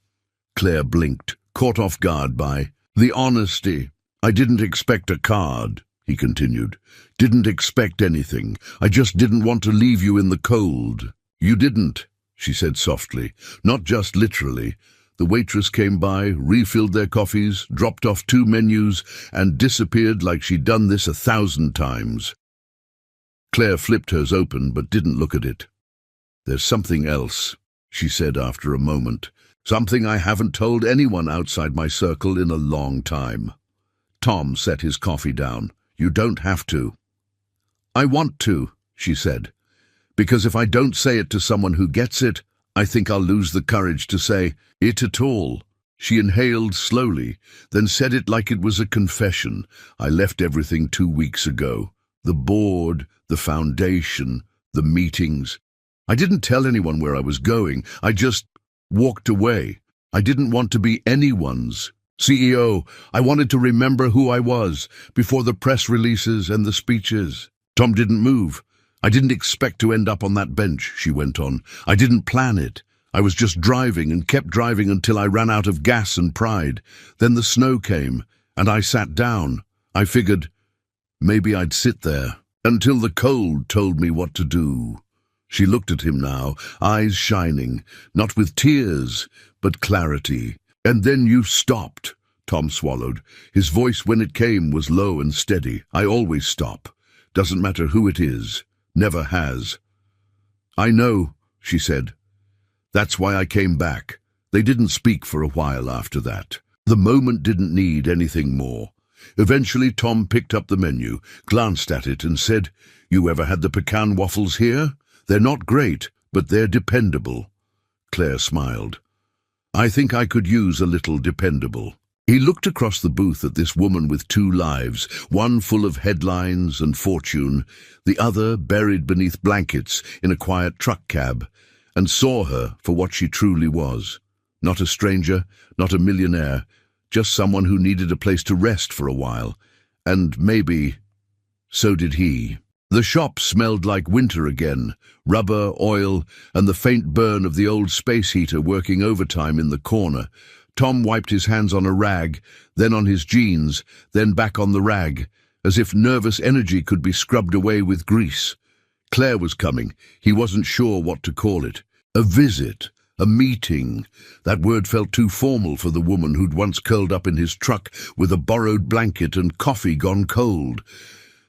Claire blinked, caught off guard by the honesty. "I didn't expect a card," he continued. "Didn't expect anything. I just didn't want to leave you in the cold." "You didn't," she said softly, "not just literally." The waitress came by, refilled their coffees, dropped off 2 menus, and disappeared like she'd done this 1,000 times. Claire flipped hers open but didn't look at it. "There's something else," she said after a moment. "Something I haven't told anyone outside my circle in a long time." Tom set his coffee down. "You don't have to." "I want to," she said. "Because if I don't say it to someone who gets it, I think I'll lose the courage to say it at all. She inhaled slowly, then said it like it was a confession. I left everything 2 weeks ago. The board, the foundation, the meetings. I didn't tell anyone where I was going. I just walked away. I didn't want to be anyone's CEO. I wanted to remember who I was before the press releases and the speeches. Tom didn't move. I didn't expect to end up on that bench, she went on. I didn't plan it. I was just driving and kept driving until I ran out of gas and pride. Then the snow came, and I sat down. I figured maybe I'd sit there until the cold told me what to do. She looked at him now, eyes shining, not with tears, but clarity. And then you stopped, Tom swallowed. His voice, when it came, was low and steady. I always stop. Doesn't matter who it is. Never has. I know, she said. That's why I came back. They didn't speak for a while after that. The moment didn't need anything more. Eventually Tom picked up the menu, glanced at it and said, "You ever had the pecan waffles here? They're not great, but they're dependable." Claire smiled. I think I could use a little dependable. He looked across the booth at this woman with 2 lives, one full of headlines and fortune, the other buried beneath blankets in a quiet truck cab, and saw her for what she truly was. Not a stranger, not a millionaire, just someone who needed a place to rest for a while. And maybe so did he. The shop smelled like winter again, rubber, oil, and the faint burn of the old space heater working overtime in the corner. Tom wiped his hands on a rag, then on his jeans, then back on the rag, as if nervous energy could be scrubbed away with grease. Claire was coming. He wasn't sure what to call it. A visit, a meeting. That word felt too formal for the woman who'd once curled up in his truck with a borrowed blanket and coffee gone cold.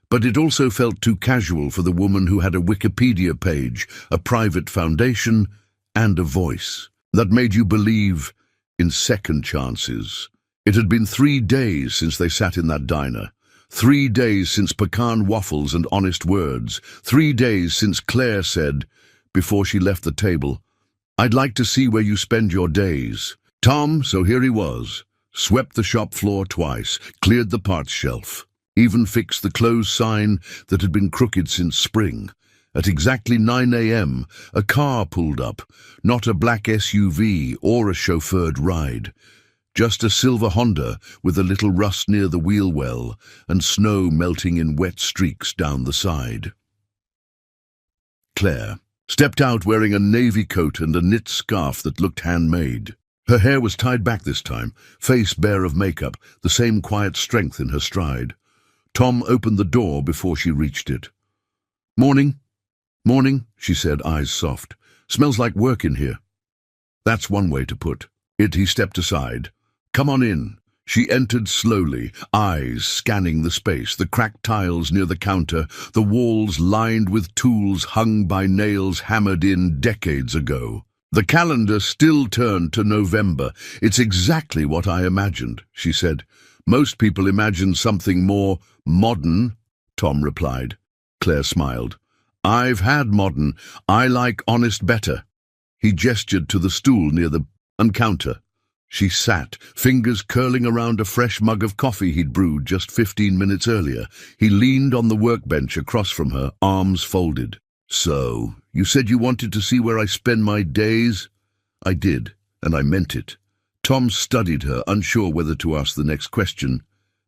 But it also felt too casual for the woman who had a Wikipedia page, a private foundation, and a voice that made you believe in second chances. It had been 3 days since they sat in that diner. 3 days since pecan waffles and honest words. 3 days since Claire said, before she left the table, "I'd like to see where you spend your days." Tom, so here he was, swept the shop floor twice, cleared the parts shelf, even fixed the closed sign that had been crooked since spring. At exactly 9 a.m., a car pulled up, not a black SUV or a chauffeured ride. Just a silver Honda with a little rust near the wheel well and snow melting in wet streaks down the side. Claire stepped out wearing a navy coat and a knit scarf that looked handmade. Her hair was tied back this time, face bare of makeup, the same quiet strength in her stride. Tom opened the door before she reached it. "Morning." "Morning," she said, eyes soft. "Smells like work in here." That's one way to put it. He stepped aside. "Come on in." She entered slowly, eyes scanning the space, the cracked tiles near the counter, the walls lined with tools hung by nails hammered in decades ago. The calendar still turned to November. "It's exactly what I imagined," she said. "Most people imagine something more modern," Tom replied. Claire smiled. "I've had modern. I like honest better." He gestured to the stool near the counter. She sat, fingers curling around a fresh mug of coffee he'd brewed just 15 minutes earlier. He leaned on the workbench across from her, arms folded. "So, you said you wanted to see where I spend my days?" "I did, and I meant it." Tom studied her, unsure whether to ask the next question,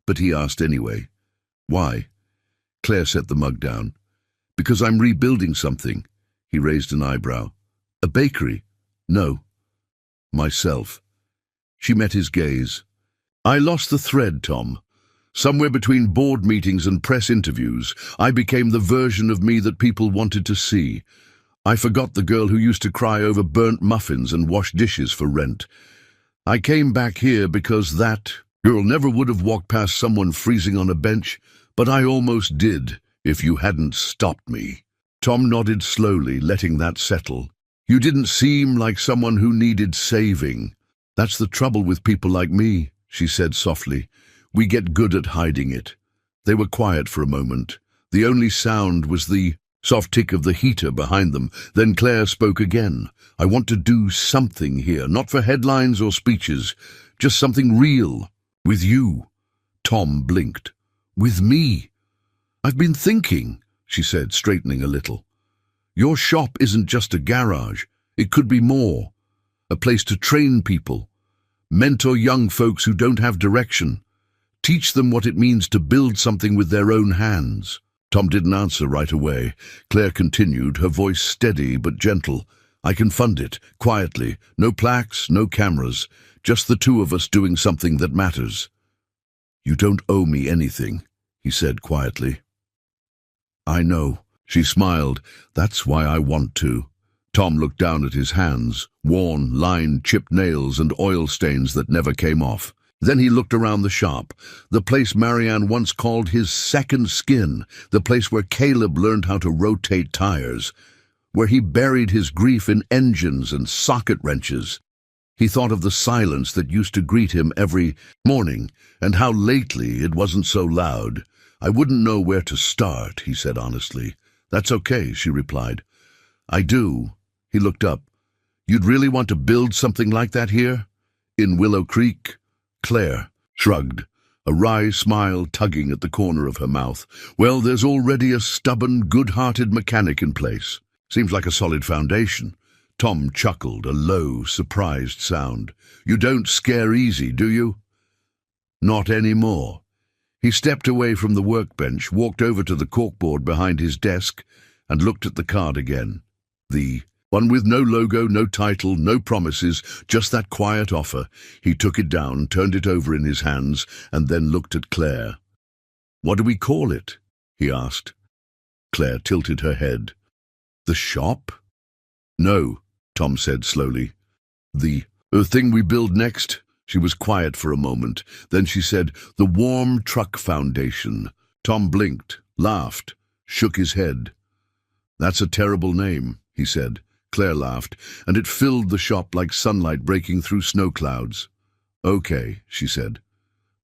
but he asked anyway. "Why?" Claire set the mug down. "Because I'm rebuilding something." He raised an eyebrow. "A bakery?" "No. Myself." She met his gaze. "I lost the thread, Tom. Somewhere between board meetings and press interviews, I became the version of me that people wanted to see. I forgot the girl who used to cry over burnt muffins and wash dishes for rent. I came back here because that girl never would have walked past someone freezing on a bench, but I almost did, if you hadn't stopped me." Tom nodded slowly, letting that settle. "You didn't seem like someone who needed saving." "That's the trouble with people like me," she said softly. "We get good at hiding it." They were quiet for a moment. The only sound was the Soft tick of the heater behind them. Then Claire spoke again. I want to do something here, not for headlines or speeches, just something real. With you. Tom blinked. With me? I've been thinking, she said, straightening a little. Your shop isn't just a garage. It could be more. A place to train people. Mentor young folks who don't have direction. Teach them what it means to build something with their own hands. Tom didn't answer right away. Claire continued, her voice steady but gentle. I can fund it, quietly. No plaques, no cameras. Just the two of us doing something that matters. You don't owe me anything, he said quietly. I know, she smiled. That's why I want to. Tom looked down at his hands, worn, lined, chipped nails and oil stains that never came off. Then he looked around the shop, the place Marianne once called his second skin, the place where Caleb learned how to rotate tires, where he buried his grief in engines and socket wrenches. He thought of the silence that used to greet him every morning, and how lately it wasn't so loud. I wouldn't know where to start, he said honestly. That's okay, she replied. I do. He looked up. You'd really want to build something like that here? In Willow Creek? Claire shrugged, a wry smile tugging at the corner of her mouth. Well, there's already a stubborn, good-hearted mechanic in place. Seems like a solid foundation. Tom chuckled, a low, surprised sound. You don't scare easy, do you? Not anymore. He stepped away from the workbench, walked over to the corkboard behind his desk, and looked at the card again. The one with no logo, no title, no promises, just that quiet offer. He took it down, turned it over in his hands, and then looked at Claire. What do we call it? He asked. Claire tilted her head. The shop? No, Tom said slowly. The thing we build next? She was quiet for a moment. Then she said, the Warm Truck Foundation. Tom blinked, laughed, shook his head. That's a terrible name, he said. Claire laughed, and it filled the shop like sunlight breaking through snow clouds. Okay, she said.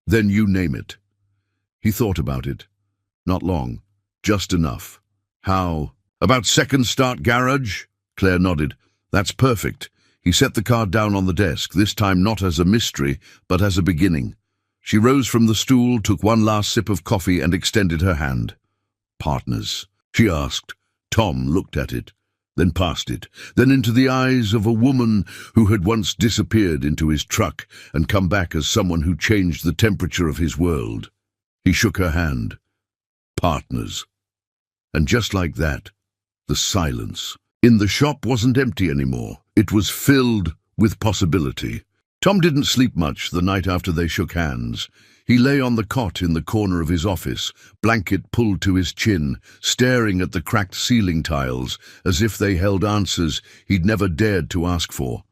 Then you name it. He thought about it. Not long. Just enough. How? About Second Start Garage? Claire nodded. That's perfect. He set the card down on the desk, this time not as a mystery, but as a beginning. She rose from the stool, took one last sip of coffee, and extended her hand. Partners, she asked. Tom looked at it, then past it, then into the eyes of a woman who had once disappeared into his truck and come back as someone who changed the temperature of his world. He shook her hand. Partners. And just like that, the silence in the shop wasn't empty anymore. It was filled with possibility. Tom didn't sleep much the night after they shook hands. He lay on the cot in the corner of his office, blanket pulled to his chin, staring at the cracked ceiling tiles as if they held answers he'd never dared to ask for.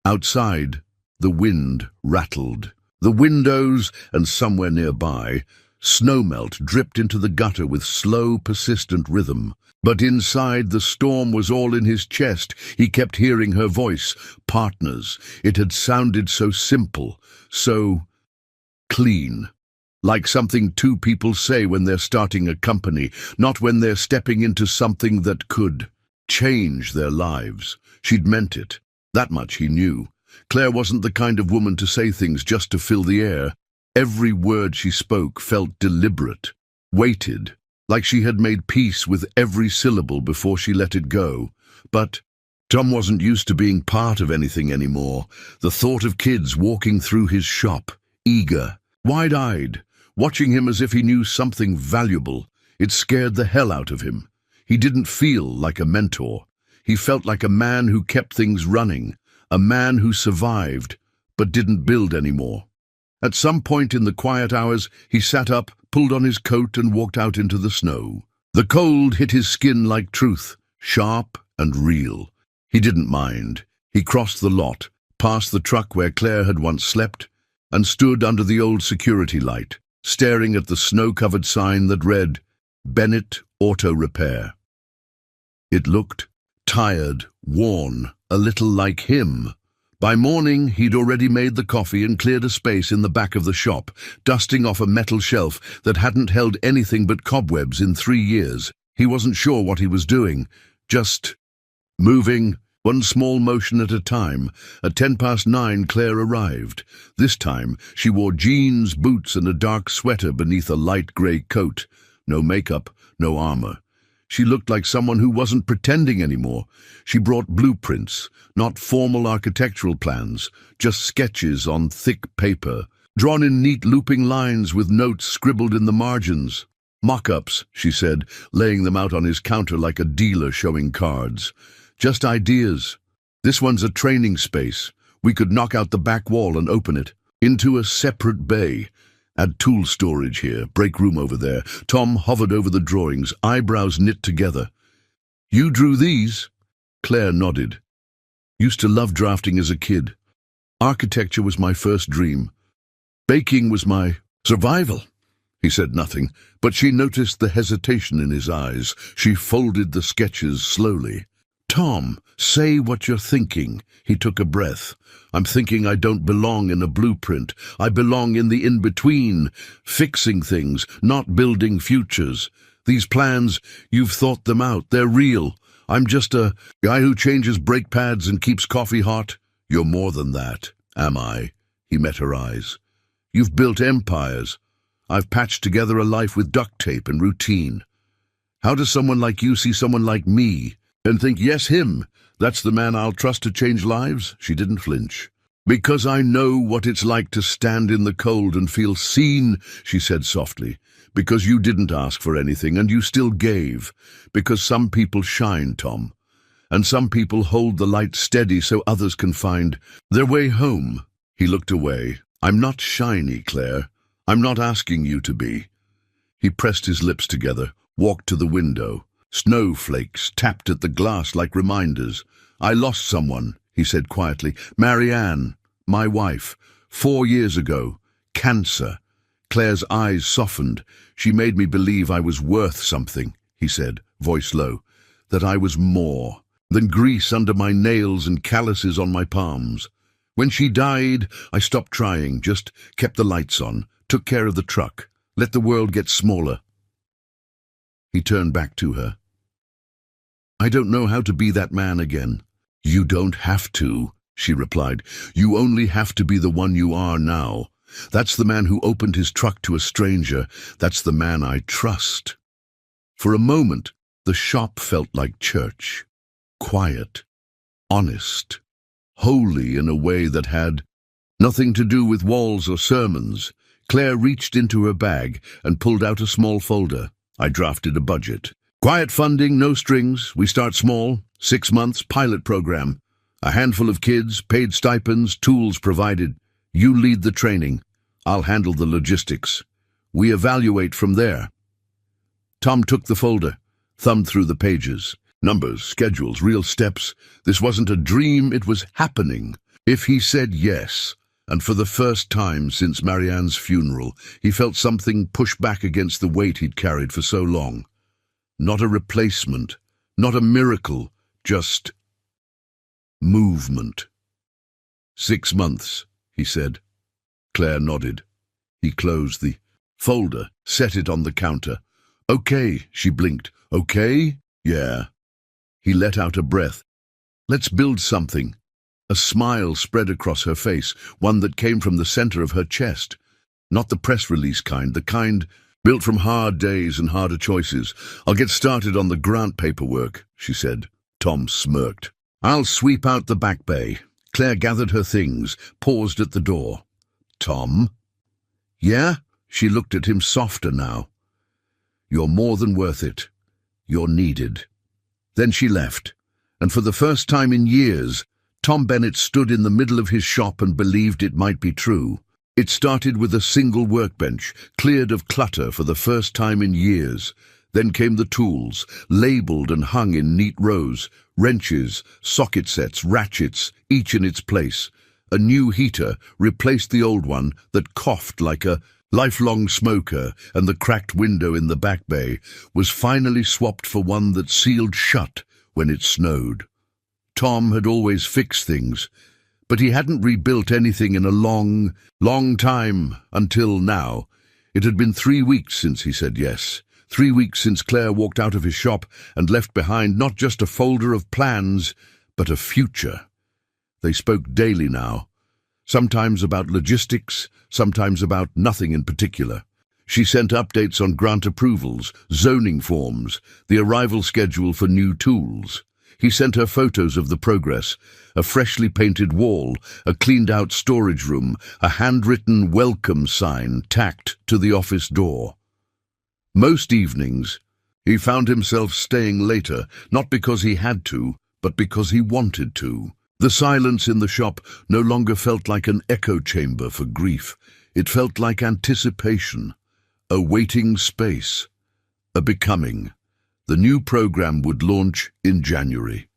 Outside, the wind rattled. The windows, and somewhere nearby, snowmelt dripped into the gutter with slow, persistent rhythm. But inside, the storm was all in his chest. He kept hearing her voice. Partners. It had sounded so simple, so clean. Like something two people say when they're starting a company, not when they're stepping into something that could change their lives. She'd meant it. That much he knew. Claire wasn't the kind of woman to say things just to fill the air. Every word she spoke felt deliberate, weighted, like she had made peace with every syllable before she let it go. But Tom wasn't used to being part of anything anymore. The thought of kids walking through his shop, eager, wide-eyed, watching him as if he knew something valuable, it scared the hell out of him. He didn't feel like a mentor. He felt like a man who kept things running, a man who survived, but didn't build anymore. At some point in the quiet hours, he sat up, pulled on his coat and walked out into the snow. The cold hit his skin like truth, sharp and real. He didn't mind. He crossed the lot, past the truck where Claire had once slept, and stood under the old security light, staring at the snow-covered sign that read, Bennett Auto Repair. It looked tired, worn, a little like him. By morning, he'd already made the coffee and cleared a space in the back of the shop, dusting off a metal shelf that hadn't held anything but cobwebs in 3 years. He wasn't sure what he was doing, just moving, one small motion at a time. At 9:10, Claire arrived. This time, she wore jeans, boots, and a dark sweater beneath a light grey coat. No makeup, no armor. She looked like someone who wasn't pretending anymore. She brought blueprints, not formal architectural plans, just sketches on thick paper, drawn in neat looping lines with notes scribbled in the margins. "Mock-ups," she said, laying them out on his counter like a dealer showing cards. "Just ideas. This one's a training space. We could knock out the back wall and open it into a separate bay. Add tool storage here, break room over there." Tom hovered over the drawings, eyebrows knit together. "You drew these?" Claire nodded. "Used to love drafting as a kid. Architecture was my first dream. Baking was my survival." He said nothing, but she noticed the hesitation in his eyes. She folded the sketches slowly. "Tom, say what you're thinking." He took a breath. "I'm thinking I don't belong in a blueprint. I belong in the in-between, fixing things, not building futures. These plans, you've thought them out. They're real. I'm just a guy who changes brake pads and keeps coffee hot." "You're more than that." "Am I?" He met her eyes. "You've built empires. I've patched together a life with duct tape and routine. How does someone like you see someone like me and think, yes, him, that's the man I'll trust to change lives?" She didn't flinch. "Because I know what it's like to stand in the cold and feel seen," she said softly. "Because you didn't ask for anything and you still gave. Because some people shine, Tom. And some people hold the light steady so others can find their way home." He looked away. "I'm not shiny, Claire. I'm not asking you to be." He pressed his lips together, walked to the window. Snowflakes tapped at the glass like reminders. "I lost someone," he said quietly. "Marianne, my wife, 4 years ago. Cancer." Claire's eyes softened. "She made me believe I was worth something," he said, voice low. "That I was more than grease under my nails and calluses on my palms. When she died, I stopped trying, just kept the lights on, took care of the truck, let the world get smaller." He turned back to her. "I don't know how to be that man again." "You don't have to," she replied. "You only have to be the one you are now. That's the man who opened his truck to a stranger. That's the man I trust." For a moment, the shop felt like church. Quiet, honest, holy in a way that had nothing to do with walls or sermons. Claire reached into her bag and pulled out a small folder. "I drafted a budget. Quiet funding, no strings. We start small, 6 months, pilot program. A handful of kids, paid stipends, tools provided. You lead the training. I'll handle the logistics. We evaluate from there." Tom took the folder, thumbed through the pages. Numbers, schedules, real steps. This wasn't a dream, it was happening. If he said yes, and for the first time since Marianne's funeral, he felt something push back against the weight he'd carried for so long. Not a replacement, not a miracle, just movement. 6 months, he said. Claire nodded. He closed the folder, set it on the counter. "Okay," she blinked. "Okay? Yeah." He let out a breath. "Let's build something." A smile spread across her face, one that came from the center of her chest. Not the press release kind, the kind built from hard days and harder choices. "I'll get started on the grant paperwork," she said. Tom smirked. "I'll sweep out the back bay." Claire gathered her things, paused at the door. "Tom?" "Yeah?" She looked at him softer now. "You're more than worth it. You're needed." Then she left, and for the first time in years, Tom Bennett stood in the middle of his shop and believed it might be true. It started with a single workbench, cleared of clutter for the first time in years. Then came the tools, labeled and hung in neat rows, wrenches, socket sets, ratchets, each in its place. A new heater replaced the old one that coughed like a lifelong smoker, and the cracked window in the back bay was finally swapped for one that sealed shut when it snowed. Tom had always fixed things, but he hadn't rebuilt anything in a long time until now. It had been 3 weeks since he said yes. 3 weeks since Claire walked out of his shop and left behind not just a folder of plans, but a future. They spoke daily now, sometimes about logistics, sometimes about nothing in particular. She sent updates on grant approvals, zoning forms, the arrival schedule for new tools. He sent her photos of the progress, a freshly painted wall, a cleaned-out storage room, a handwritten welcome sign tacked to the office door. Most evenings, he found himself staying later, not because he had to, but because he wanted to. The silence in the shop no longer felt like an echo chamber for grief. It felt like anticipation, a waiting space, a becoming. The new program would launch in January.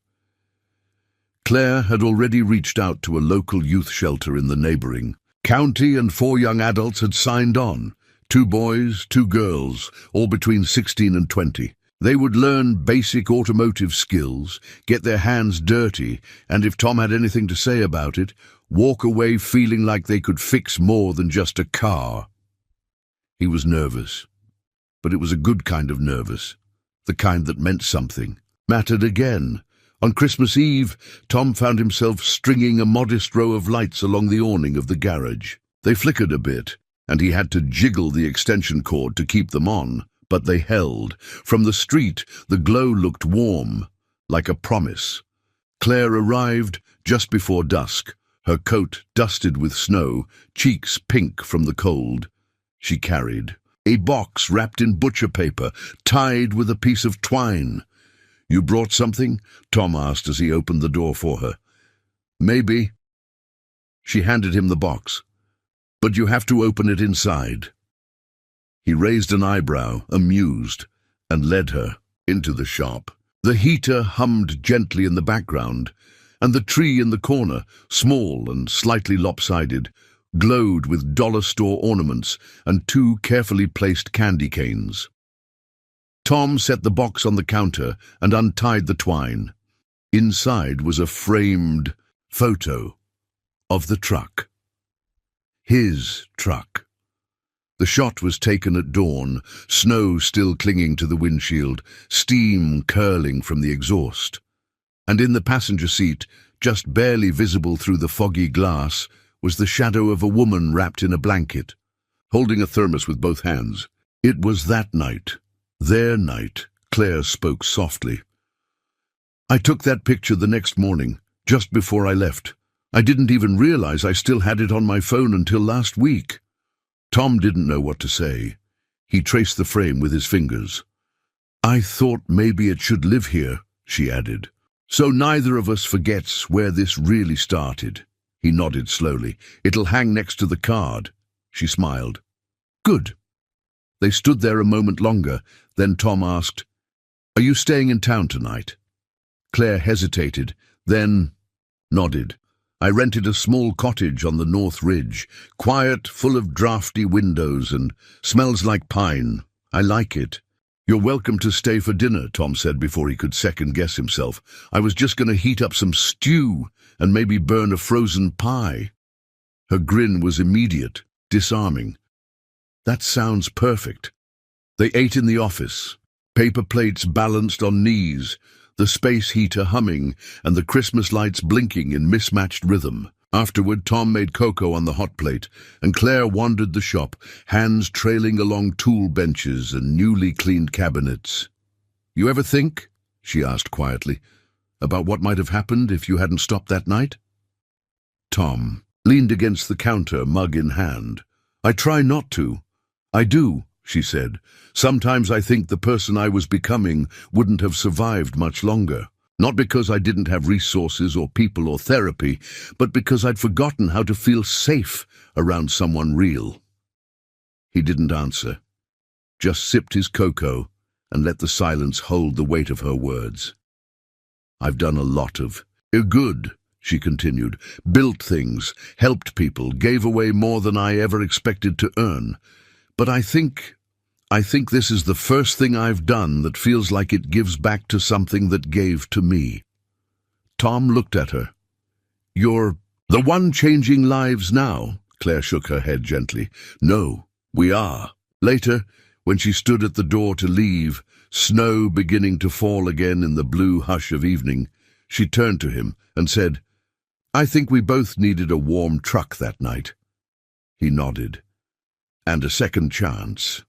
Claire had already reached out to a local youth shelter in the neighboring county, and 4 young adults had signed on. 2 boys, 2 girls, all between 16 and 20. They would learn basic automotive skills, get their hands dirty, and if Tom had anything to say about it, walk away feeling like they could fix more than just a car. He was nervous, but it was a good kind of nervous, the kind that meant something, mattered again. On Christmas Eve, Tom found himself stringing a modest row of lights along the awning of the garage. They flickered a bit, and he had to jiggle the extension cord to keep them on, but they held. From the street, the glow looked warm, like a promise. Claire arrived just before dusk, her coat dusted with snow, cheeks pink from the cold. She carried a box wrapped in butcher paper, tied with a piece of twine. "You brought something?" Tom asked as he opened the door for her. "Maybe." She handed him the box. "But you have to open it inside." He raised an eyebrow, amused, and led her into the shop. The heater hummed gently in the background, and the tree in the corner, small and slightly lopsided, glowed with dollar store ornaments and 2 carefully placed candy canes. Tom set the box on the counter and untied the twine. Inside was a framed photo of the truck. His truck. The shot was taken at dawn, snow still clinging to the windshield, steam curling from the exhaust. And in the passenger seat, just barely visible through the foggy glass, was the shadow of a woman wrapped in a blanket, holding a thermos with both hands. It was that night, their night, Claire spoke softly. "I took that picture the next morning, just before I left. I didn't even realize I still had it on my phone until last week." Tom didn't know what to say. He traced the frame with his fingers. "I thought maybe it should live here," she added, "so neither of us forgets where this really started." He nodded slowly. "It'll hang next to the card." She smiled. "Good." They stood there a moment longer. Then Tom asked, "Are you staying in town tonight?" Claire hesitated, then nodded. "I rented a small cottage on the North Ridge, quiet, full of drafty windows, and smells like pine. I like it." "You're welcome to stay for dinner," Tom said before he could second-guess himself. "I was just going to heat up some stew and maybe burn a frozen pie." Her grin was immediate, disarming. "That sounds perfect." They ate in the office, paper plates balanced on knees, the space heater humming, and the Christmas lights blinking in mismatched rhythm. Afterward, Tom made cocoa on the hot plate, and Claire wandered the shop, hands trailing along tool benches and newly cleaned cabinets. "You ever think," she asked quietly, "about what might have happened if you hadn't stopped that night?" Tom leaned against the counter, mug in hand. "I try not to." "I do," she said. "Sometimes I think the person I was becoming wouldn't have survived much longer. Not because I didn't have resources or people or therapy, but because I'd forgotten how to feel safe around someone real." He didn't answer, just sipped his cocoa and let the silence hold the weight of her words. "I've done a lot of good," she continued, "built things, helped people, gave away more than I ever expected to earn. But I think this is the first thing I've done that feels like it gives back to something that gave to me." Tom looked at her. "You're the one changing lives now?" Claire shook her head gently. "No, we are. Later, When she stood at the door to leave, snow beginning to fall again in the blue hush of evening, she turned to him and said, "I think we both needed a warm truck that night." He nodded. "And a second chance."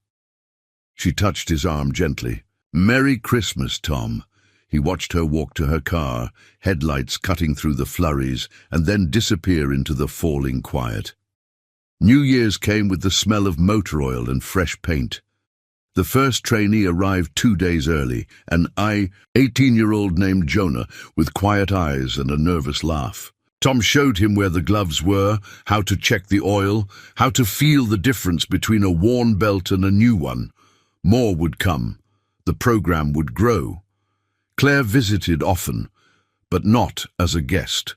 She touched his arm gently. "Merry Christmas, Tom." He watched her walk to her car, headlights cutting through the flurries, and then disappear into the falling quiet. New Year's came with the smell of motor oil and fresh paint. The first trainee arrived 2 days early, an 18-year-old named Jonah, with quiet eyes and a nervous laugh. Tom showed him where the gloves were, how to check the oil, how to feel the difference between a worn belt and a new one. More would come. The program would grow. Claire visited often, but not as a guest.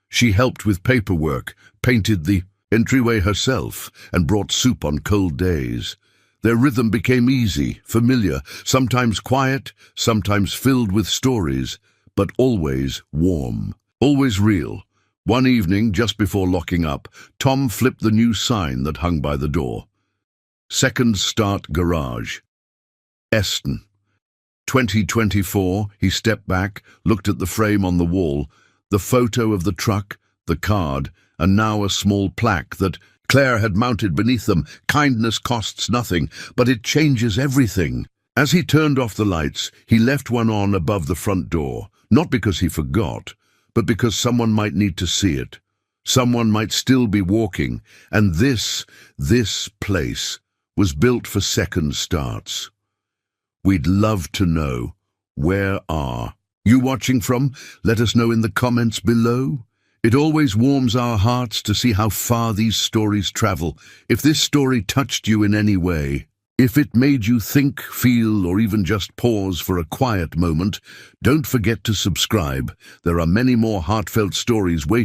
She helped with paperwork, painted the entryway herself, and brought soup on cold days. Their rhythm became easy, familiar, sometimes quiet, sometimes filled with stories, but always warm, always real. One evening, just before locking up, Tom flipped the new sign that hung by the door. Second Start Garage. Eston. 2024, he stepped back, looked at the frame on the wall, the photo of the truck, the card, and now a small plaque that Claire had mounted beneath them. Kindness costs nothing, but it changes everything. As he turned off the lights, he left one on above the front door, not because he forgot, but because someone might need to see it. Someone might still be walking, and this place was built for second starts. We'd love to know, where are you watching from? Let us know in the comments below. It always warms our hearts to see how far these stories travel. If this story touched you in any way, if it made you think, feel, or even just pause for a quiet moment, don't forget to subscribe. There are many more heartfelt stories waiting.